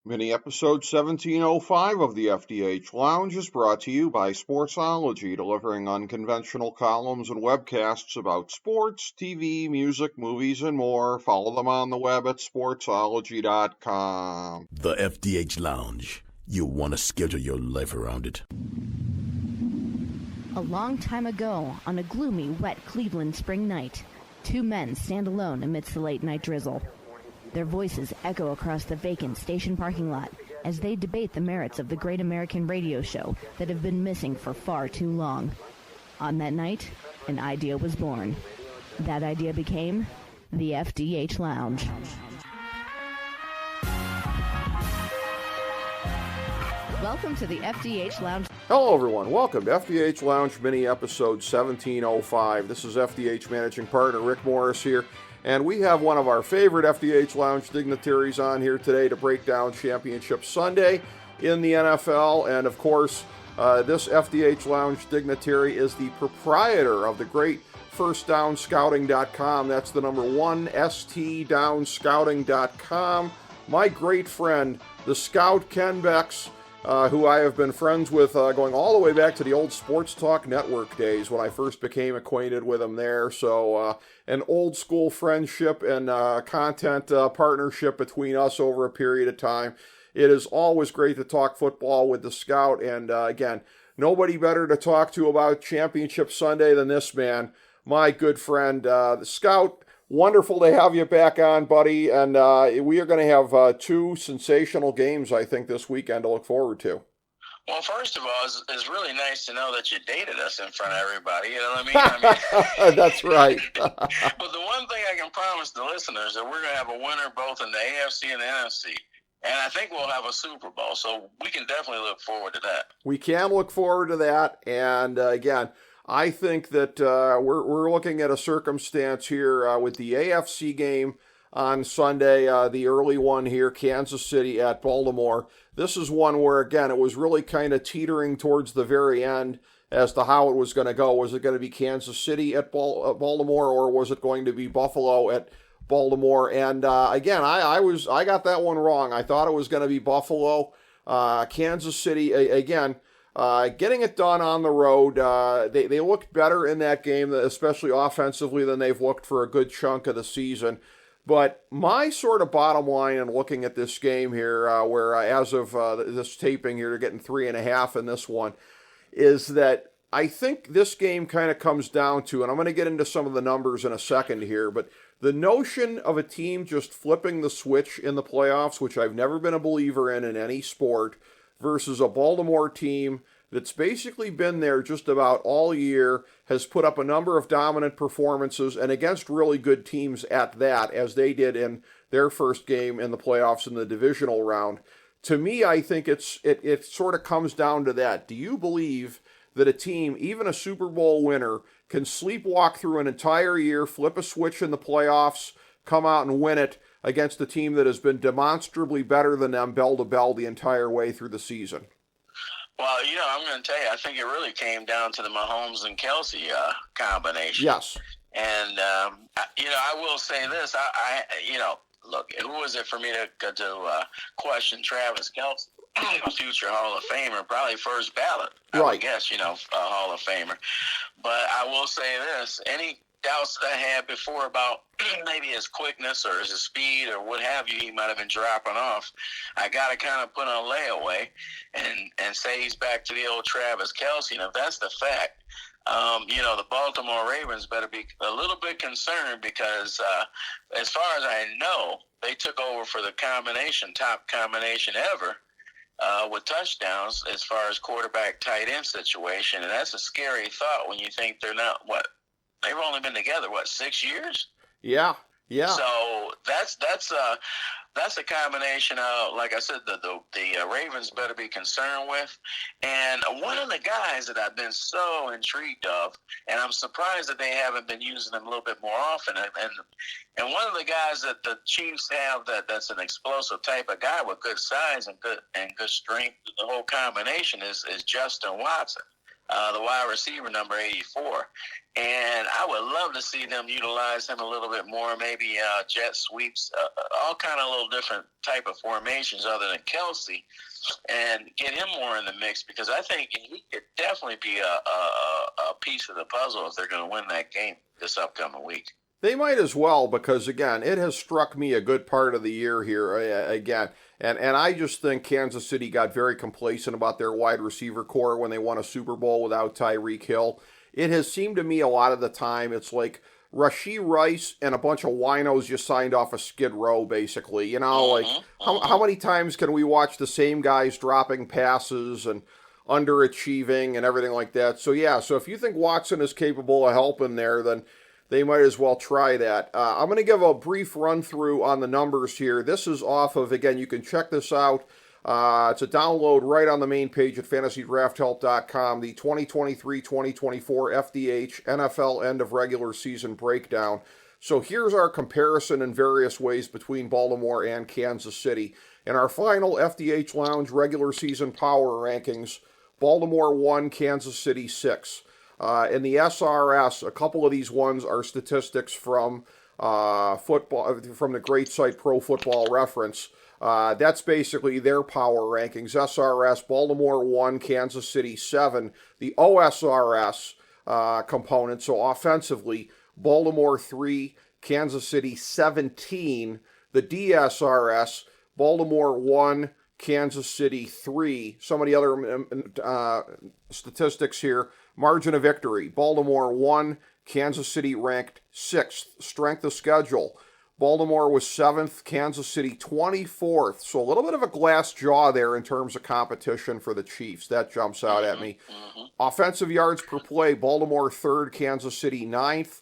Mini episode 1705 of the FDH Lounge is brought to you by Sportsology, delivering unconventional columns and webcasts about sports, TV, music, movies, and more. Follow them on the web at sportsology.com. The FDH Lounge. You'll want to schedule your life around it. A long time ago, on a gloomy, wet Cleveland spring night, two men stand alone amidst the late-night drizzle. Their voices echo across the vacant station parking lot as they debate the merits of the great American radio show that have been missing for far too long. On that night, an idea was born. That idea became the FDH Lounge. Welcome to the FDH Lounge. Hello, everyone. Welcome to FDH Lounge mini episode 1705. This is FDH managing partner Rick Morris here. And we have one of our favorite FDH Lounge dignitaries on here today to break down Championship Sunday in the NFL. And of course, this FDH Lounge dignitary is the proprietor of the great firstdownscouting.com. That's the number one, stdownscouting.com. My great friend, the scout Ken Becks, who I have been friends with going all the way back to the old Sports Talk Network days when I first became acquainted with him there. So an old school friendship and content partnership between us over a period of time. It is always great to talk football with the scout. And again, nobody better to talk to about Championship Sunday than this man, my good friend, the scout. Wonderful to have you back on, buddy, and we are going to have two sensational games, I think, this weekend to look forward to. Well, first of all, it's really nice to know that you dated us in front of everybody, you know what I mean? That's right. But the one thing I can promise the listeners is that we're going to have a winner both in the AFC and the NFC, and I think we'll have a Super Bowl, so we can definitely look forward to that. We can look forward to that, and again, I think that we're looking at a circumstance here with the AFC game on Sunday, the early one here, Kansas City at Baltimore. This is one where, again, it was really kind of teetering towards the very end as to how it was going to go. Was it going to be Kansas City at Baltimore, or was it going to be Buffalo at Baltimore? And again, I got that one wrong. I thought it was going to be Buffalo. Kansas City, again, getting it done on the road. They looked better in that game, especially offensively, than they've looked for a good chunk of the season. But my sort of bottom line in looking at this game here, where as of this taping here, they're getting 3.5 in this one, is that I think this game kind of comes down to, and I'm going to get into some of the numbers in a second here, but the notion of a team just flipping the switch in the playoffs, which I've never been a believer in any sport, versus a Baltimore team that's basically been there just about all year, has put up a number of dominant performances, and against really good teams at that, as they did in their first game in the playoffs in the divisional round. To me, I think it sort of comes down to that. Do you believe that a team, even a Super Bowl winner, can sleepwalk through an entire year, flip a switch in the playoffs, come out and win it against a team that has been demonstrably better than them bell to bell the entire way through the season? Well, I'm going to tell you, I think it really came down to the Mahomes and Kelsey combination. Yes. And, I will say this, look, who was it for me to question Travis Kelsey? A future Hall of Famer, probably first ballot, I would guess, a Hall of Famer. But I will say this, any doubts that I had before about maybe his quickness or his speed or what have you, he might have been dropping off. I got to kind of put on a layaway and say he's back to the old Travis Kelsey. And if that's the fact, the Baltimore Ravens better be a little bit concerned because as far as I know, they took over for the top combination ever with touchdowns as far as quarterback tight end situation. And that's a scary thought when you think they're not, they've only been together, 6 years? Yeah. So that's a combination of, like I said, the Ravens better be concerned with. And one of the guys that I've been so intrigued of, and I'm surprised that they haven't been using him a little bit more often. And one of the guys that the Chiefs have that's an explosive type of guy with good size and good strength, the whole combination is Justin Watson. the wide receiver, number 84. And I would love to see them utilize him a little bit more, maybe jet sweeps, all kind of little different type of formations other than Kelsey, and get him more in the mix, because I think he could definitely be a piece of the puzzle if they're going to win that game this upcoming week. They might as well, because, again, it has struck me a good part of the year here, again. And I just think Kansas City got very complacent about their wide receiver core when they won a Super Bowl without Tyreek Hill. It has seemed to me a lot of the time it's like Rashee Rice and a bunch of winos just signed off of Skid Row, basically. You know, like, how many times can we watch the same guys dropping passes and underachieving and everything like that? So, yeah, so if you think Watson is capable of helping there, then they might as well try that. I'm going to give a brief run through on the numbers here. This is off of, again, you can check this out. It's a download right on the main page at fantasydrafthelp.com, the 2023-2024 FDH NFL end of regular season breakdown. So here's our comparison in various ways between Baltimore and Kansas City. In our final FDH Lounge regular season power rankings, Baltimore 1, Kansas City 6. In the SRS, a couple of these ones are statistics from football, from the great site Pro Football Reference. That's basically their power rankings. SRS, Baltimore 1, Kansas City 7. The OSRS component, so offensively, Baltimore 3, Kansas City 17. The DSRS, Baltimore 1, Kansas City 3. Some of the other statistics here. Margin of victory, Baltimore 1, Kansas City ranked 6th. Strength of schedule, Baltimore was 7th, Kansas City 24th. So a little bit of a glass jaw there in terms of competition for the Chiefs. That jumps out at me. Offensive yards per play, Baltimore 3rd, Kansas City 9th.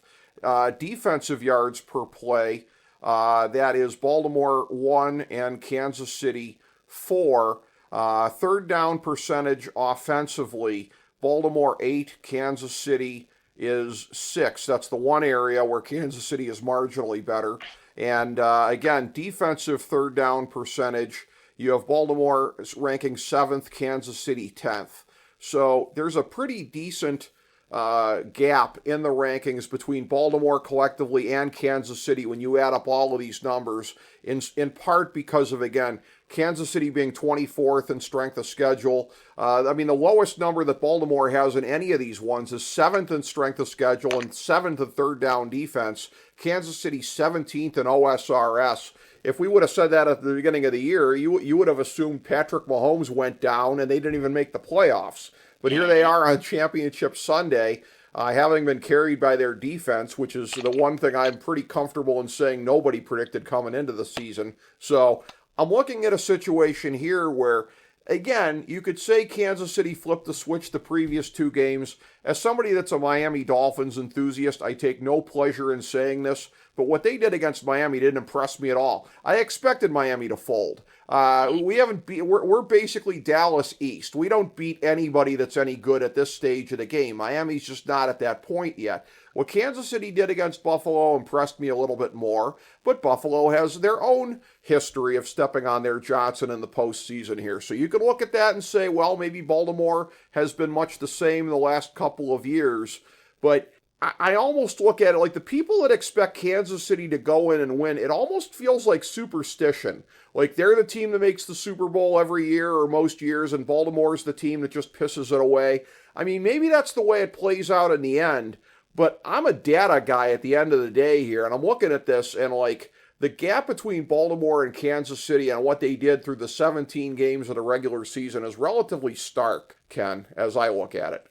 Defensive yards per play, that is Baltimore 1 and Kansas City 4. Third down percentage offensively, Baltimore 8, Kansas City is 6. That's the one area where Kansas City is marginally better. And again, defensive third down percentage, you have Baltimore ranking 7th, Kansas City 10th. So there's a pretty decent gap in the rankings between Baltimore collectively and Kansas City when you add up all of these numbers, in part because of, again, Kansas City being 24th in strength of schedule. I mean, the lowest number that Baltimore has in any of these ones is 7th in strength of schedule and 7th in third down defense. Kansas City 17th in OSRS. If we would have said that at the beginning of the year, you would have assumed Patrick Mahomes went down and they didn't even make the playoffs. But here they are on Championship Sunday, having been carried by their defense, which is the one thing I'm pretty comfortable in saying nobody predicted coming into the season. So I'm looking at a situation here where, again, you could say Kansas City flipped the switch the previous two games. As somebody that's a Miami Dolphins enthusiast, I take no pleasure in saying this, but what they did against Miami didn't impress me at all. I expected Miami to fold. We're basically Dallas East. We don't beat anybody that's any good at this stage of the game. Miami's just not at that point yet. What Kansas City did against Buffalo impressed me a little bit more, but Buffalo has their own history of stepping on their Johnson in the postseason here. So you could look at that and say, well, maybe Baltimore has been much the same the last couple of years, but I almost look at it like the people that expect Kansas City to go in and win, it almost feels like superstition. Like they're the team that makes the Super Bowl every year or most years, and Baltimore's the team that just pisses it away. I mean, maybe that's the way it plays out in the end, but I'm a data guy at the end of the day here, and I'm looking at this, and like the gap between Baltimore and Kansas City and what they did through the 17 games of the regular season is relatively stark, Ken, as I look at it.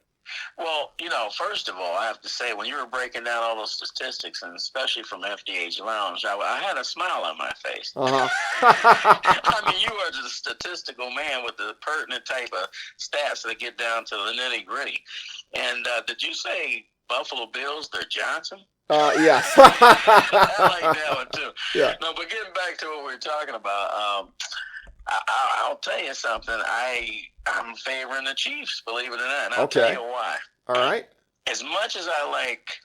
Well, first of all, I have to say, when you were breaking down all those statistics, and especially from FDH Lounge, I had a smile on my face. I mean, you are the statistical man with the pertinent type of stats that get down to the nitty-gritty. And did you say Buffalo Bills, they're Johnson? Yeah. I like that one, too. Yeah. No, but getting back to what we were talking about, I'll tell you something. I'm favoring the Chiefs, believe it or not. And I'll tell you why. All right. As much as I like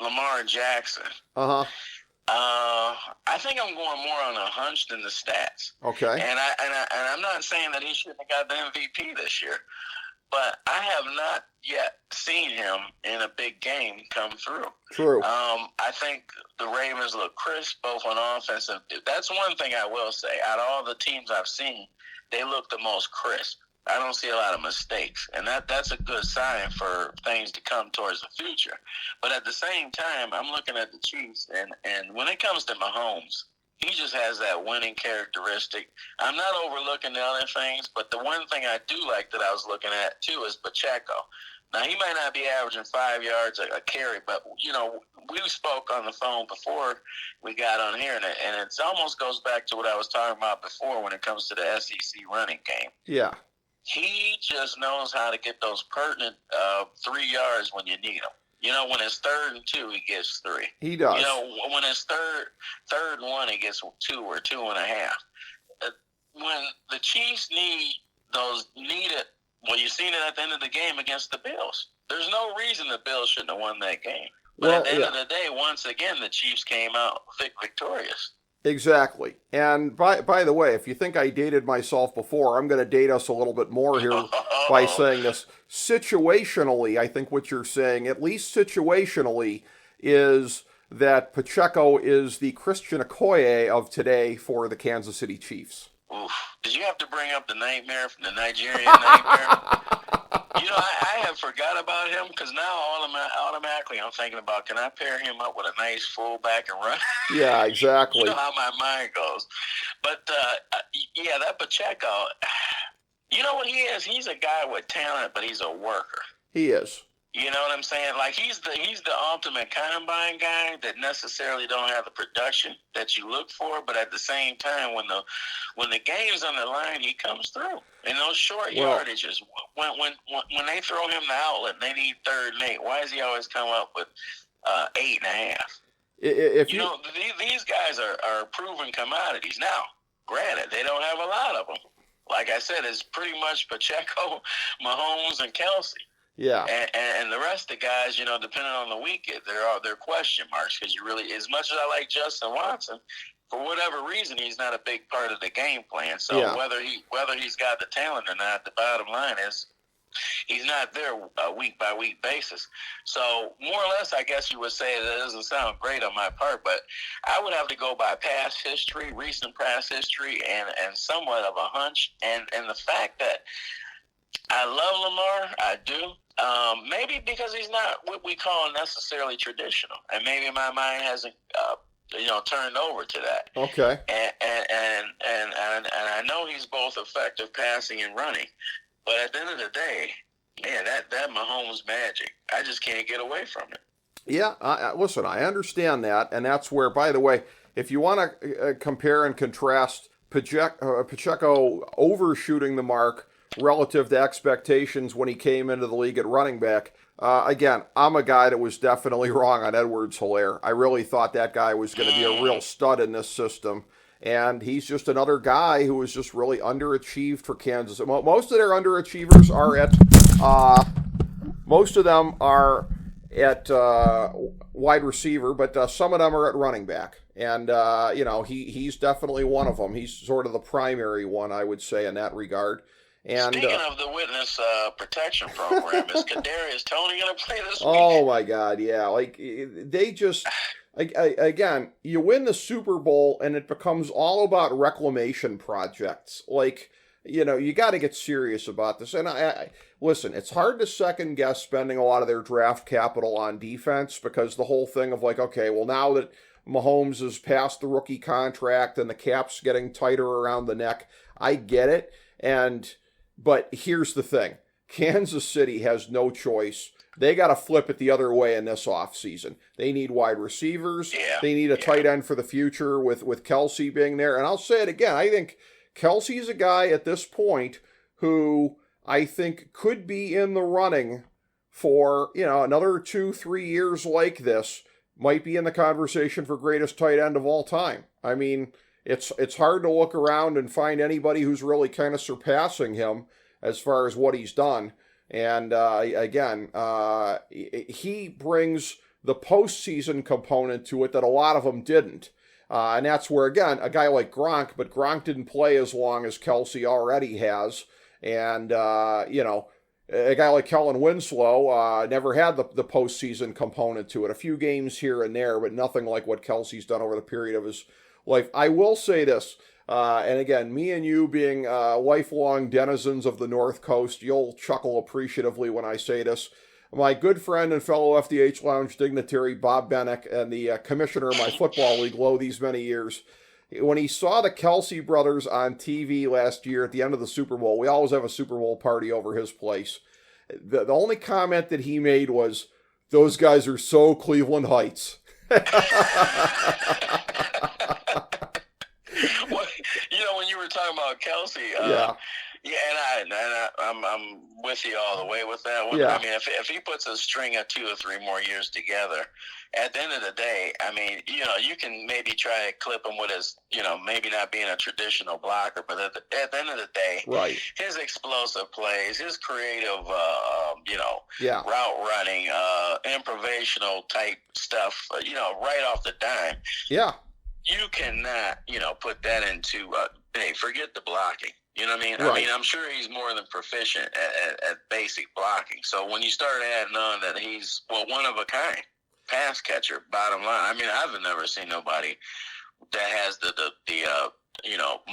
Lamar Jackson, I think I'm going more on a hunch than the stats. Okay. And I'm not saying that he shouldn't have got the MVP this year, but I have not yet seen him in a big game come through. True. I think the Ravens look crisp, both on offense and that's one thing I will say. Out of all the teams I've seen, they look the most crisp. I don't see a lot of mistakes, and that's a good sign for things to come towards the future. But at the same time, I'm looking at the Chiefs, and when it comes to Mahomes, he just has that winning characteristic. I'm not overlooking the other things, but the one thing I do like that I was looking at, too, is Pacheco. Now, he might not be averaging 5 yards a carry, but, we spoke on the phone before we got on here, and it almost goes back to what I was talking about before when it comes to the SEC running game. Yeah. He just knows how to get those pertinent 3 yards when you need them. When it's 3rd and 2, he gets 3. He does. When it's third and 1, he gets 2 or 2.5. When the Chiefs need it, well, you've seen it at the end of the game against the Bills. There's no reason the Bills shouldn't have won that game. But at the end of the day, once again, the Chiefs came out victorious. Exactly. And by the way, if you think I dated myself before, I'm going to date us a little bit more here by saying this. Situationally, I think what you're saying, at least situationally, is that Pacheco is the Christian Okoye of today for the Kansas City Chiefs. Oof. Did you have to bring up the nightmare from the Nigerian nightmare? I have forgot about him because now automatically I'm thinking about, can I pair him up with a nice fullback and run? Yeah, exactly. You know how my mind goes. But, that Pacheco, you know what he is? He's a guy with talent, but he's a worker. He is. You know what I'm saying? Like, he's the ultimate combine guy that necessarily don't have the production that you look for, but at the same time, when the game's on the line, he comes through. In those short yardages, when they throw him the outlet and they need 3rd and 8, why does he always come up with 8.5? These guys are proven commodities. Now, granted, they don't have a lot of them. Like I said, it's pretty much Pacheco, Mahomes, and Kelsey. Yeah, and the rest of the guys, depending on the week, they're question marks because as much as I like Justin Watson, for whatever reason, he's not a big part of the game plan. So whether he's got the talent or not, the bottom line is he's not there a week by week basis. So more or less, I guess you would say that doesn't sound great on my part, but I would have to go by recent past history, and somewhat of a hunch, and the fact that I love Lamar, I do. Maybe because he's not what we call necessarily traditional, and maybe my mind hasn't, turned over to that. Okay. And I know he's both effective passing and running, but at the end of the day, man, that Mahomes magic, I just can't get away from it. Yeah, listen, I understand that, and that's where, by the way, if you want to compare and contrast Pacheco overshooting the mark relative to expectations when he came into the league at running back. Again, I'm a guy that was definitely wrong on Edwards-Helaire. I really thought that guy was going to be a real stud in this system. And he's just another guy who was just really underachieved for Kansas. Most of their underachievers are most of them are at wide receiver, but some of them are at running back. And, he's definitely one of them. He's sort of the primary one, I would say, in that regard. And, speaking of the witness protection program, is Kadarius Toney going to play this week? Oh, my God, yeah. Like, they just, again, you win the Super Bowl, and it becomes all about reclamation projects. Like, you got to get serious about this. And, listen, it's hard to second-guess spending a lot of their draft capital on defense because the whole thing of, like, okay, well, now that Mahomes has passed the rookie contract and the cap's getting tighter around the neck, I get it. But here's the thing. Kansas City has no choice. They got to flip it the other way in this offseason. They need wide receivers. Yeah. They need a tight end for the future with Kelsey being there. And I'll say it again. I think Kelsey's a guy at this point who I think could be in the running for, another 2-3 years like this. Might be in the conversation for greatest tight end of all time. I mean, it's hard to look around and find anybody who's really kind of surpassing him as far as what he's done. And he brings the postseason component to it that a lot of them didn't. And that's where, again, a guy like Gronk, but Gronk didn't play as long as Kelsey already has. And, a guy like Kellen Winslow never had the postseason component to it. A few games here and there, but nothing like what Kelsey's done over the period of his life. I will say this, and again, me and you being lifelong denizens of the North Coast, you'll chuckle appreciatively when I say this. My good friend and fellow FDH Lounge dignitary Bob Bennick and the commissioner of my football league lo these many years, when he saw the Kelsey brothers on TV last year at the end of the Super Bowl, we always have a Super Bowl party over his place. The only comment that he made was, "Those guys are so Cleveland Heights." Well, when you were talking about Kelsey, and I'm with you all the way with that one. Yeah. I mean, if he puts a string of 2 or 3 more years together, at the end of the day, I mean, you can maybe try to clip him with his, maybe not being a traditional blocker, but at the end of the day, right, his explosive plays, his creative, route running, improvisational type stuff, right off the dime. Yeah. You cannot, put that into, hey, forget the blocking. You know what I mean? Right. I mean, I'm sure he's more than proficient at basic blocking. So when you start adding on that he's, one of a kind pass catcher, bottom line, I mean, I've never seen nobody that has the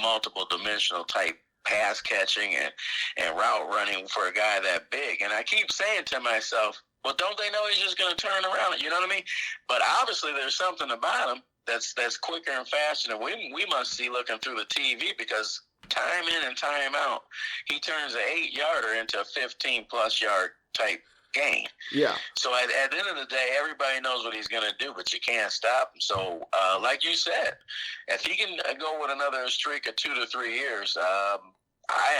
multiple dimensional type pass catching and route running for a guy that big. And I keep saying to myself, well, don't they know he's just going to turn around? You know what I mean? But obviously there's something about him that's quicker and faster than we must see looking through the TV, because time in and time out, he turns an 8-yarder into a 15-plus yard type gain. Yeah. So at the end of the day, everybody knows what he's going to do, but you can't stop him. So, like you said, if he can go with another streak of 2 to 3 years, I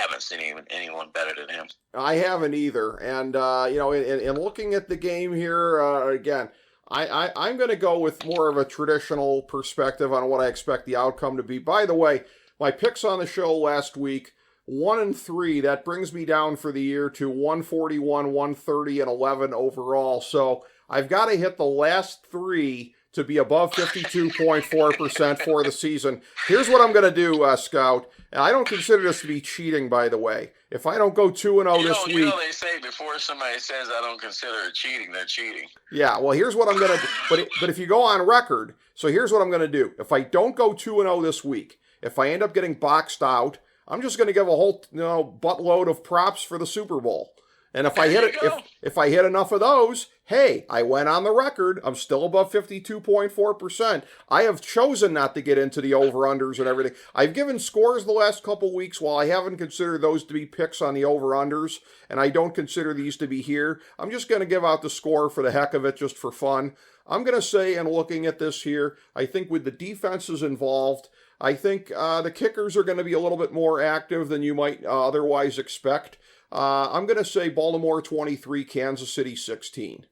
haven't seen anyone better than him. I haven't either. And, in looking at the game here, again, I'm going to go with more of a traditional perspective on what I expect the outcome to be. By the way, my picks on the show last week, 1-3, that brings me down for the year to 141, 130, and 11 overall. So I've got to hit the last 3 to be above 52.4% for the season. Here's what I'm going to do, Scout. And I don't consider this to be cheating, by the way. If I don't go 2-0 this week... they say before somebody says I don't consider it cheating, they're cheating. Yeah, well, here's what I'm going to do. But if you go on record, so here's what I'm going to do. If I don't go 2-0 this week, if I end up getting boxed out, I'm just going to give a whole buttload of props for the Super Bowl. And if I hit enough of those, hey, I went on the record. I'm still above 52.4%. I have chosen not to get into the over-unders and everything. I've given scores the last couple weeks while I haven't considered those to be picks on the over-unders, and I don't consider these to be here. I'm just going to give out the score for the heck of it, just for fun. I'm going to say, and looking at this here, I think with the defenses involved, I think the kickers are going to be a little bit more active than you might otherwise expect. I'm going to say Baltimore 23, Kansas City 16.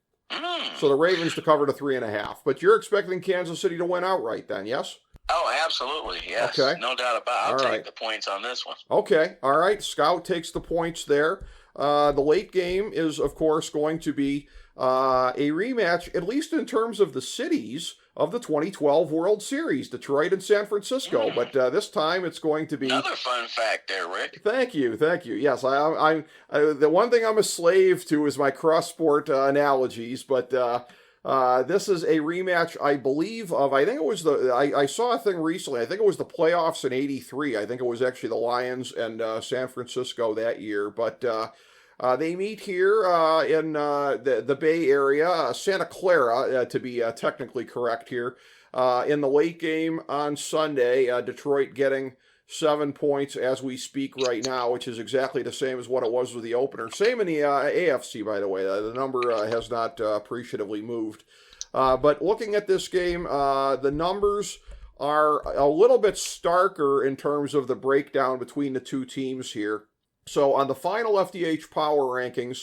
So the Ravens to cover to 3.5. But you're expecting Kansas City to win outright then, yes? Oh, absolutely, yes. Okay. No doubt about it. I'll take the points on this one. Okay, all right. Scout takes the points there. The late game is, of course, going to be a rematch, at least in terms of the cities, of the 2012 World Series, Detroit and San Francisco. But this time it's going to be... Another fun fact there, Rick. Thank you. Yes, I the one thing I'm a slave to is my cross-sport analogies, but this is a rematch, I believe, of... I think it was I saw a thing recently. I think it was the playoffs in '83. I think it was actually the Lions and San Francisco that year, but... they meet here in the Bay Area, Santa Clara, to be technically correct here, in the late game on Sunday. Detroit getting 7 points as we speak right now, which is exactly the same as what it was with the opener. Same in the AFC, by the way. The number has not appreciatively moved. But looking at this game, the numbers are a little bit starker in terms of the breakdown between the two teams here. So on the final FDH power rankings,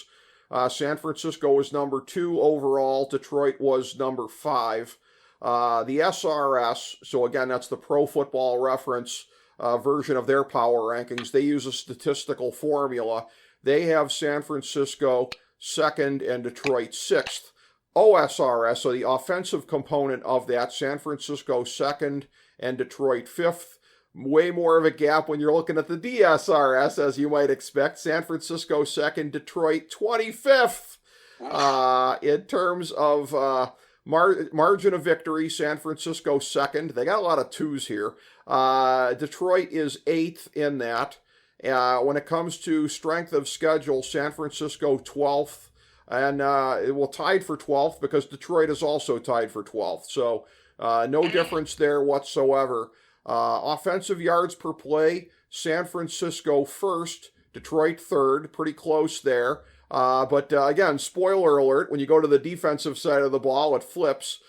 San Francisco was number 2 overall. Detroit was number 5. The SRS, so again, that's the Pro Football Reference version of their power rankings. They use a statistical formula. They have San Francisco 2nd and Detroit 6th. OSRS, so the offensive component of that, San Francisco 2nd and Detroit 5th. way more of a gap when you're looking at the DSRS, as you might expect. San Francisco second, Detroit 25th. In terms of margin of victory, San Francisco second. They got a lot of twos here. Detroit is 8th in that. When it comes to strength of schedule, San Francisco 12th. And it will tied for 12th because Detroit is also tied for 12th. So no difference there whatsoever. Offensive yards per play, San Francisco first, Detroit third, pretty close there. But again, spoiler alert, when you go to the defensive side of the ball, it flips.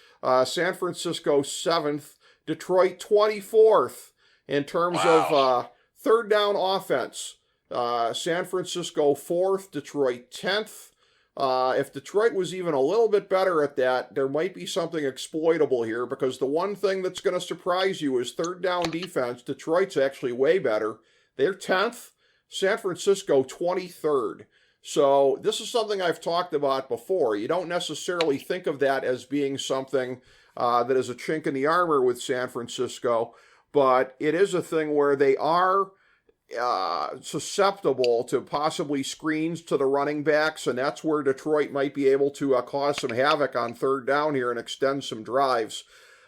San Francisco 7th, Detroit 24th. In terms of third down offense, San Francisco 4th, Detroit 10th. If Detroit was even a little bit better at that, there might be something exploitable here, because the one thing that's going to surprise you is third down defense. Detroit's actually way better. They're 10th, San Francisco 23rd. So this is something I've talked about before. You don't necessarily think of that as being something that is a chink in the armor with San Francisco, but it is a thing where they are susceptible to possibly screens to the running backs, and that's where Detroit might be able to cause some havoc on third down here and extend some drives.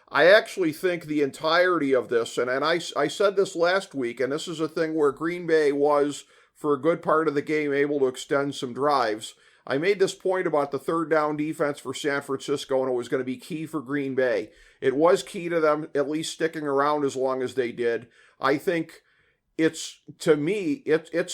I actually think the entirety of this, and I said this last week, and this is a thing where Green Bay was, for a good part of the game, able to extend some drives. I made this point about the third down defense for San Francisco, and it was going to be key for Green Bay. It was key to them at least sticking around as long as they did. I think it's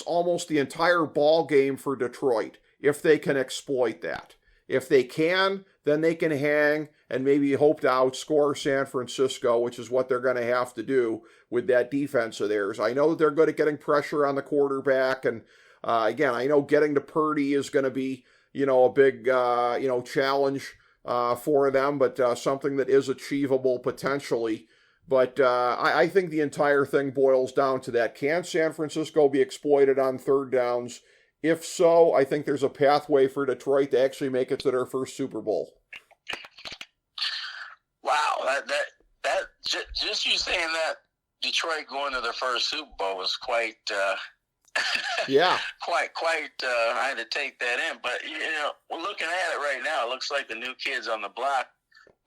almost the entire ball game for Detroit if they can exploit that. If they can, then they can hang and maybe hope to outscore San Francisco, which is what they're going to have to do with that defense of theirs. I know that they're good at getting pressure on the quarterback, and again, I know getting to Purdy is going to be, a big, challenge for them, but something that is achievable potentially. But I think the entire thing boils down to that. Can San Francisco be exploited on third downs? If so, I think there's a pathway for Detroit to actually make it to their first Super Bowl. Wow, that just you saying that Detroit going to their first Super Bowl was quite yeah, quite. I had to take that in, but we're looking at it right now. It looks like the new kids on the block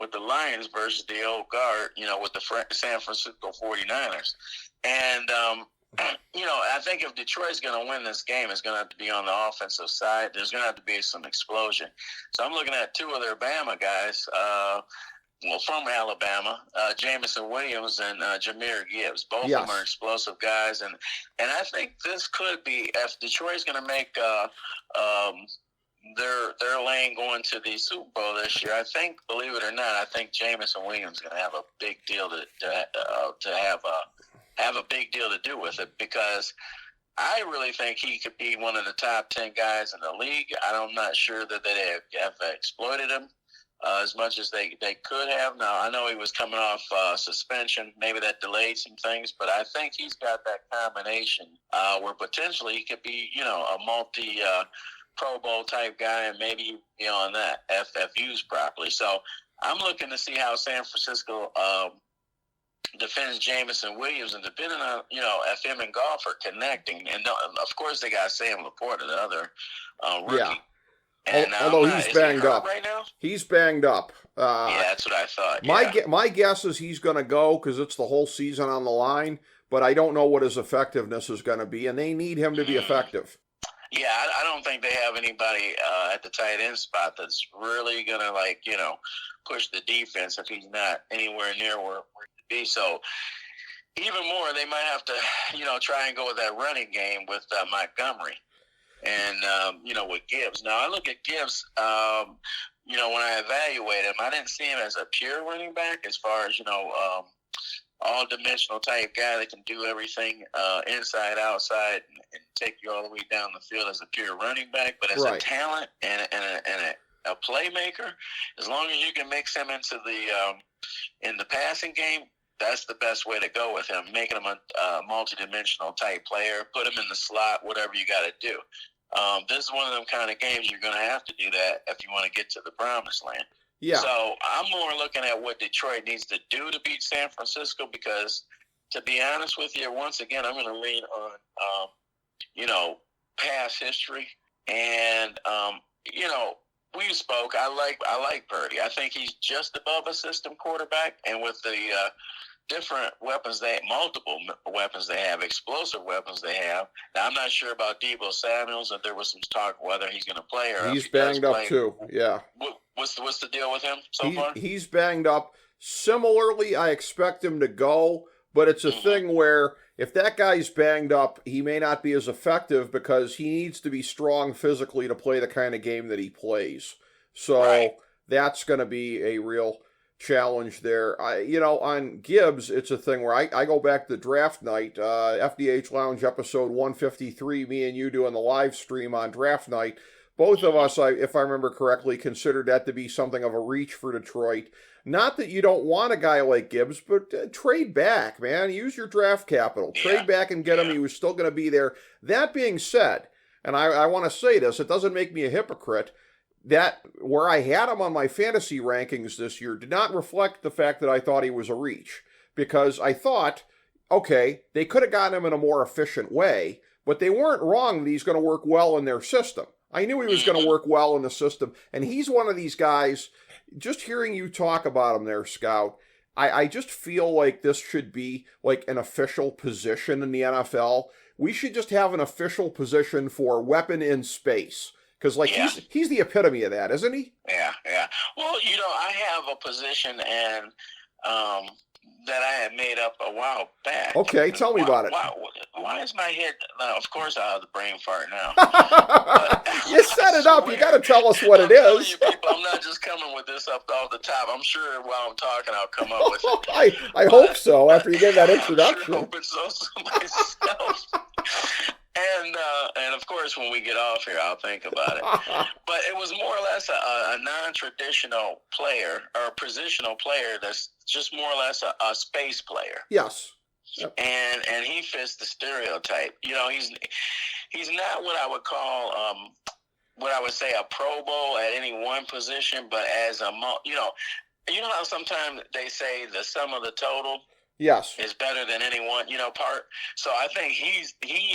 with the Lions versus the old guard, with the San Francisco 49ers. And, I think if Detroit's going to win this game, it's going to have to be on the offensive side. There's going to have to be some explosion. So I'm looking at two of their Bama guys, from Alabama, Jamison Williams and Jahmyr Gibbs. Both of them are explosive guys. And I think this could be, if Detroit's going to make their lane going to the Super Bowl this year, I think, believe it or not, I think Jamison Williams is going to have a big deal to have a big deal to do with it, because I really think he could be one of the top 10 guys in the league. I'm not sure that they have exploited him as much as they could have. Now, I know he was coming off suspension. Maybe that delayed some things, but I think he's got that combination where potentially he could be, a multi Pro Bowl type guy, and maybe beyond that if used properly. So I'm looking to see how San Francisco defends Jamison Williams, and depending on if him and Goff are connecting, and of course they got Sam Laporta, the other rookie. Yeah. And although he's banged up right now. He's banged up. Yeah, that's what I thought. My guess is he's going to go because it's the whole season on the line, but I don't know what his effectiveness is going to be, and they need him to be effective. Yeah, I don't think they have anybody at the tight end spot that's really going to, push the defense if he's not anywhere near where to be. So even more, they might have to, try and go with that running game with Montgomery and, with Gibbs. Now, I look at Gibbs, when I evaluate him, I didn't see him as a pure running back as far as, all-dimensional type guy that can do everything inside, outside, and take you all the way down the field as a pure running back. But as a talent and a playmaker, as long as you can mix him into in the passing game, that's the best way to go with him, making him a multi-dimensional type player, put him in the slot, whatever you got to do. This is one of them kind of games you're going to have to do that if you want to get to the promised land. Yeah. So I'm more looking at what Detroit needs to do to beat San Francisco, because to be honest with you, once again, I'm going to lean on, past history. And, we spoke. I like Purdy. I think he's just above a system quarterback. And with the different weapons, multiple weapons they have, explosive weapons they have. Now, I'm not sure about Deebo Samuels, if there was some talk whether he's going to play or he's banged up too. Yeah. What's the deal with him so far? He's banged up. Similarly, I expect him to go, but it's a thing where if that guy's banged up, he may not be as effective because he needs to be strong physically to play the kind of game that he plays. So that's going to be a real challenge there. On Gibbs, it's a thing where I go back to draft night, FDH Lounge episode 153, me and you doing the live stream on draft night. Both of us, if I remember correctly, considered that to be something of a reach for Detroit. Not that you don't want a guy like Gibbs, but trade back, man. Use your draft capital. Trade back and get him. He was still going to be there. That being said, and I want to say this, it doesn't make me a hypocrite, that where I had him on my fantasy rankings this year did not reflect the fact that I thought he was a reach. Because I thought, okay, they could have gotten him in a more efficient way, but they weren't wrong that he's going to work well in their system. I knew he was going to work well in the system, and he's one of these guys. Just hearing you talk about him there, Scout, I just feel like this should be like an official position in the NFL. We should just have an official position for weapon in space. Because he's the epitome of that, isn't he? Yeah. Well, I have a position and that I had made up a while back. Okay, tell me about it. Why is my head? No, of course I have the brain fart now. You set it up. You got to tell us what it is. You people, I'm not just coming with this up off the top. I'm sure while I'm talking, I'll come up with it. I hope so. After you give that introduction. I'm sure hoping so myself. And of course, when we get off here, I'll think about it. But it was more or less a non-traditional player or a positional player that's just more or less a space player. Yes. Yep. And he fits the stereotype. He's not what I would call what I would say a Pro Bowl at any one position, but as a how sometimes they say the sum of the total. Yes, is better than any one, part. So I think he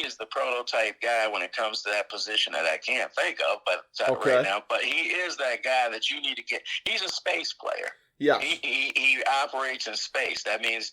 is the prototype guy when it comes to that position that I can't think of, but right now. But he is that guy that you need to get. He's a space player. Yeah, he operates in space. That means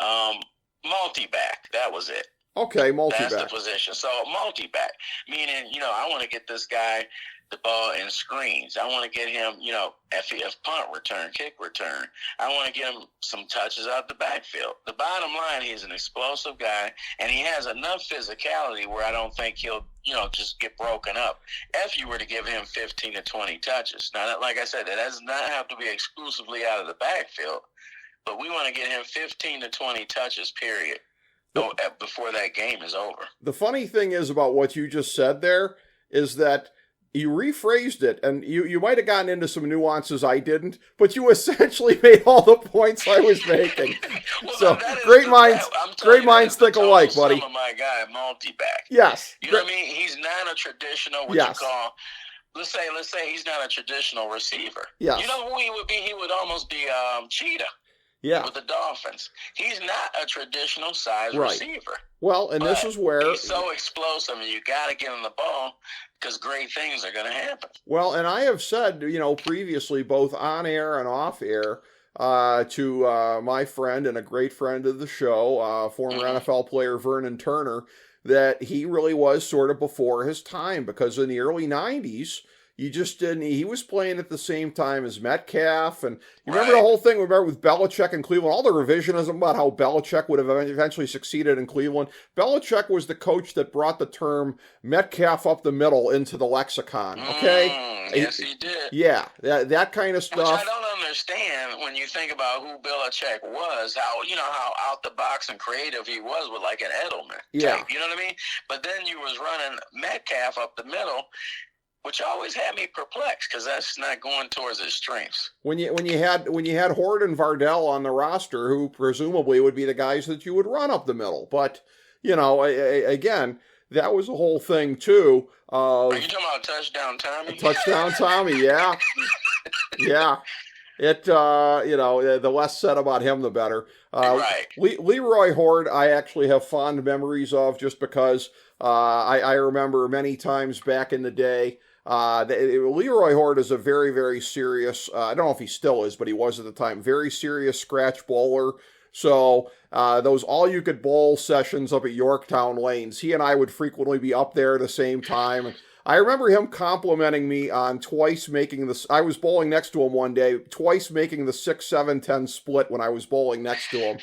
multi-back. That was it. Okay, multi-back. That's the position. So multi-back, meaning I want to get this guy the ball in screens. I want to get him, if punt return, kick return. I want to get him some touches out the backfield. The bottom line, he's an explosive guy, and he has enough physicality where I don't think he'll, just get broken up if you were to give him 15 to 20 touches. Now, like I said, that does not have to be exclusively out of the backfield, but we want to get him 15 to 20 touches, period, before that game is over. The funny thing is about what you just said there is that you rephrased it, and you might have gotten into some nuances I didn't, but you essentially made all the points I was making. Well, so great minds think alike, buddy. Some of my guy, multi-back. Yes. You know what I mean? He's not a traditional, what you call. Let's say he's not a traditional receiver. Yes. You know who he would be? He would almost be Cheetah. Yeah. With the Dolphins. He's not a traditional size receiver. Well, and this is where he's so explosive, and you got to give him the ball because great things are going to happen. Well, and I have said, previously, both on air and off air, to my friend and a great friend of the show, former NFL player Vernon Turner, that he really was sort of before his time because in the early 90s, you just didn't. He was playing at the same time as Metcalf, and you remember the whole thing. Remember with Belichick in Cleveland, all the revisionism about how Belichick would have eventually succeeded in Cleveland. Belichick was the coach that brought the term Metcalf up the middle into the lexicon. Okay, yes, he did. Yeah, that kind of stuff. Which I don't understand when you think about who Belichick was. How out the box and creative he was with like an Edelman type. You know what I mean? But then you was running Metcalf up the middle, which always had me perplexed because that's not going towards his strengths. When you had Horde and Vardell on the roster, who presumably would be the guys that you would run up the middle, but again, that was the whole thing too. Are you talking about Touchdown Tommy? Touchdown Tommy, yeah, yeah. the less said about him, the better. Right. Leroy Horde, I actually have fond memories of just because I remember many times back in the day. Leroy Horde is a very, very serious, I don't know if he still is, but he was at the time, very serious scratch bowler. So those all-you-could-bowl sessions up at Yorktown Lanes, he and I would frequently be up there at the same time. I remember him complimenting me on twice making this. I was bowling next to him one day, twice making the 6-7-10 split when I was bowling next to him.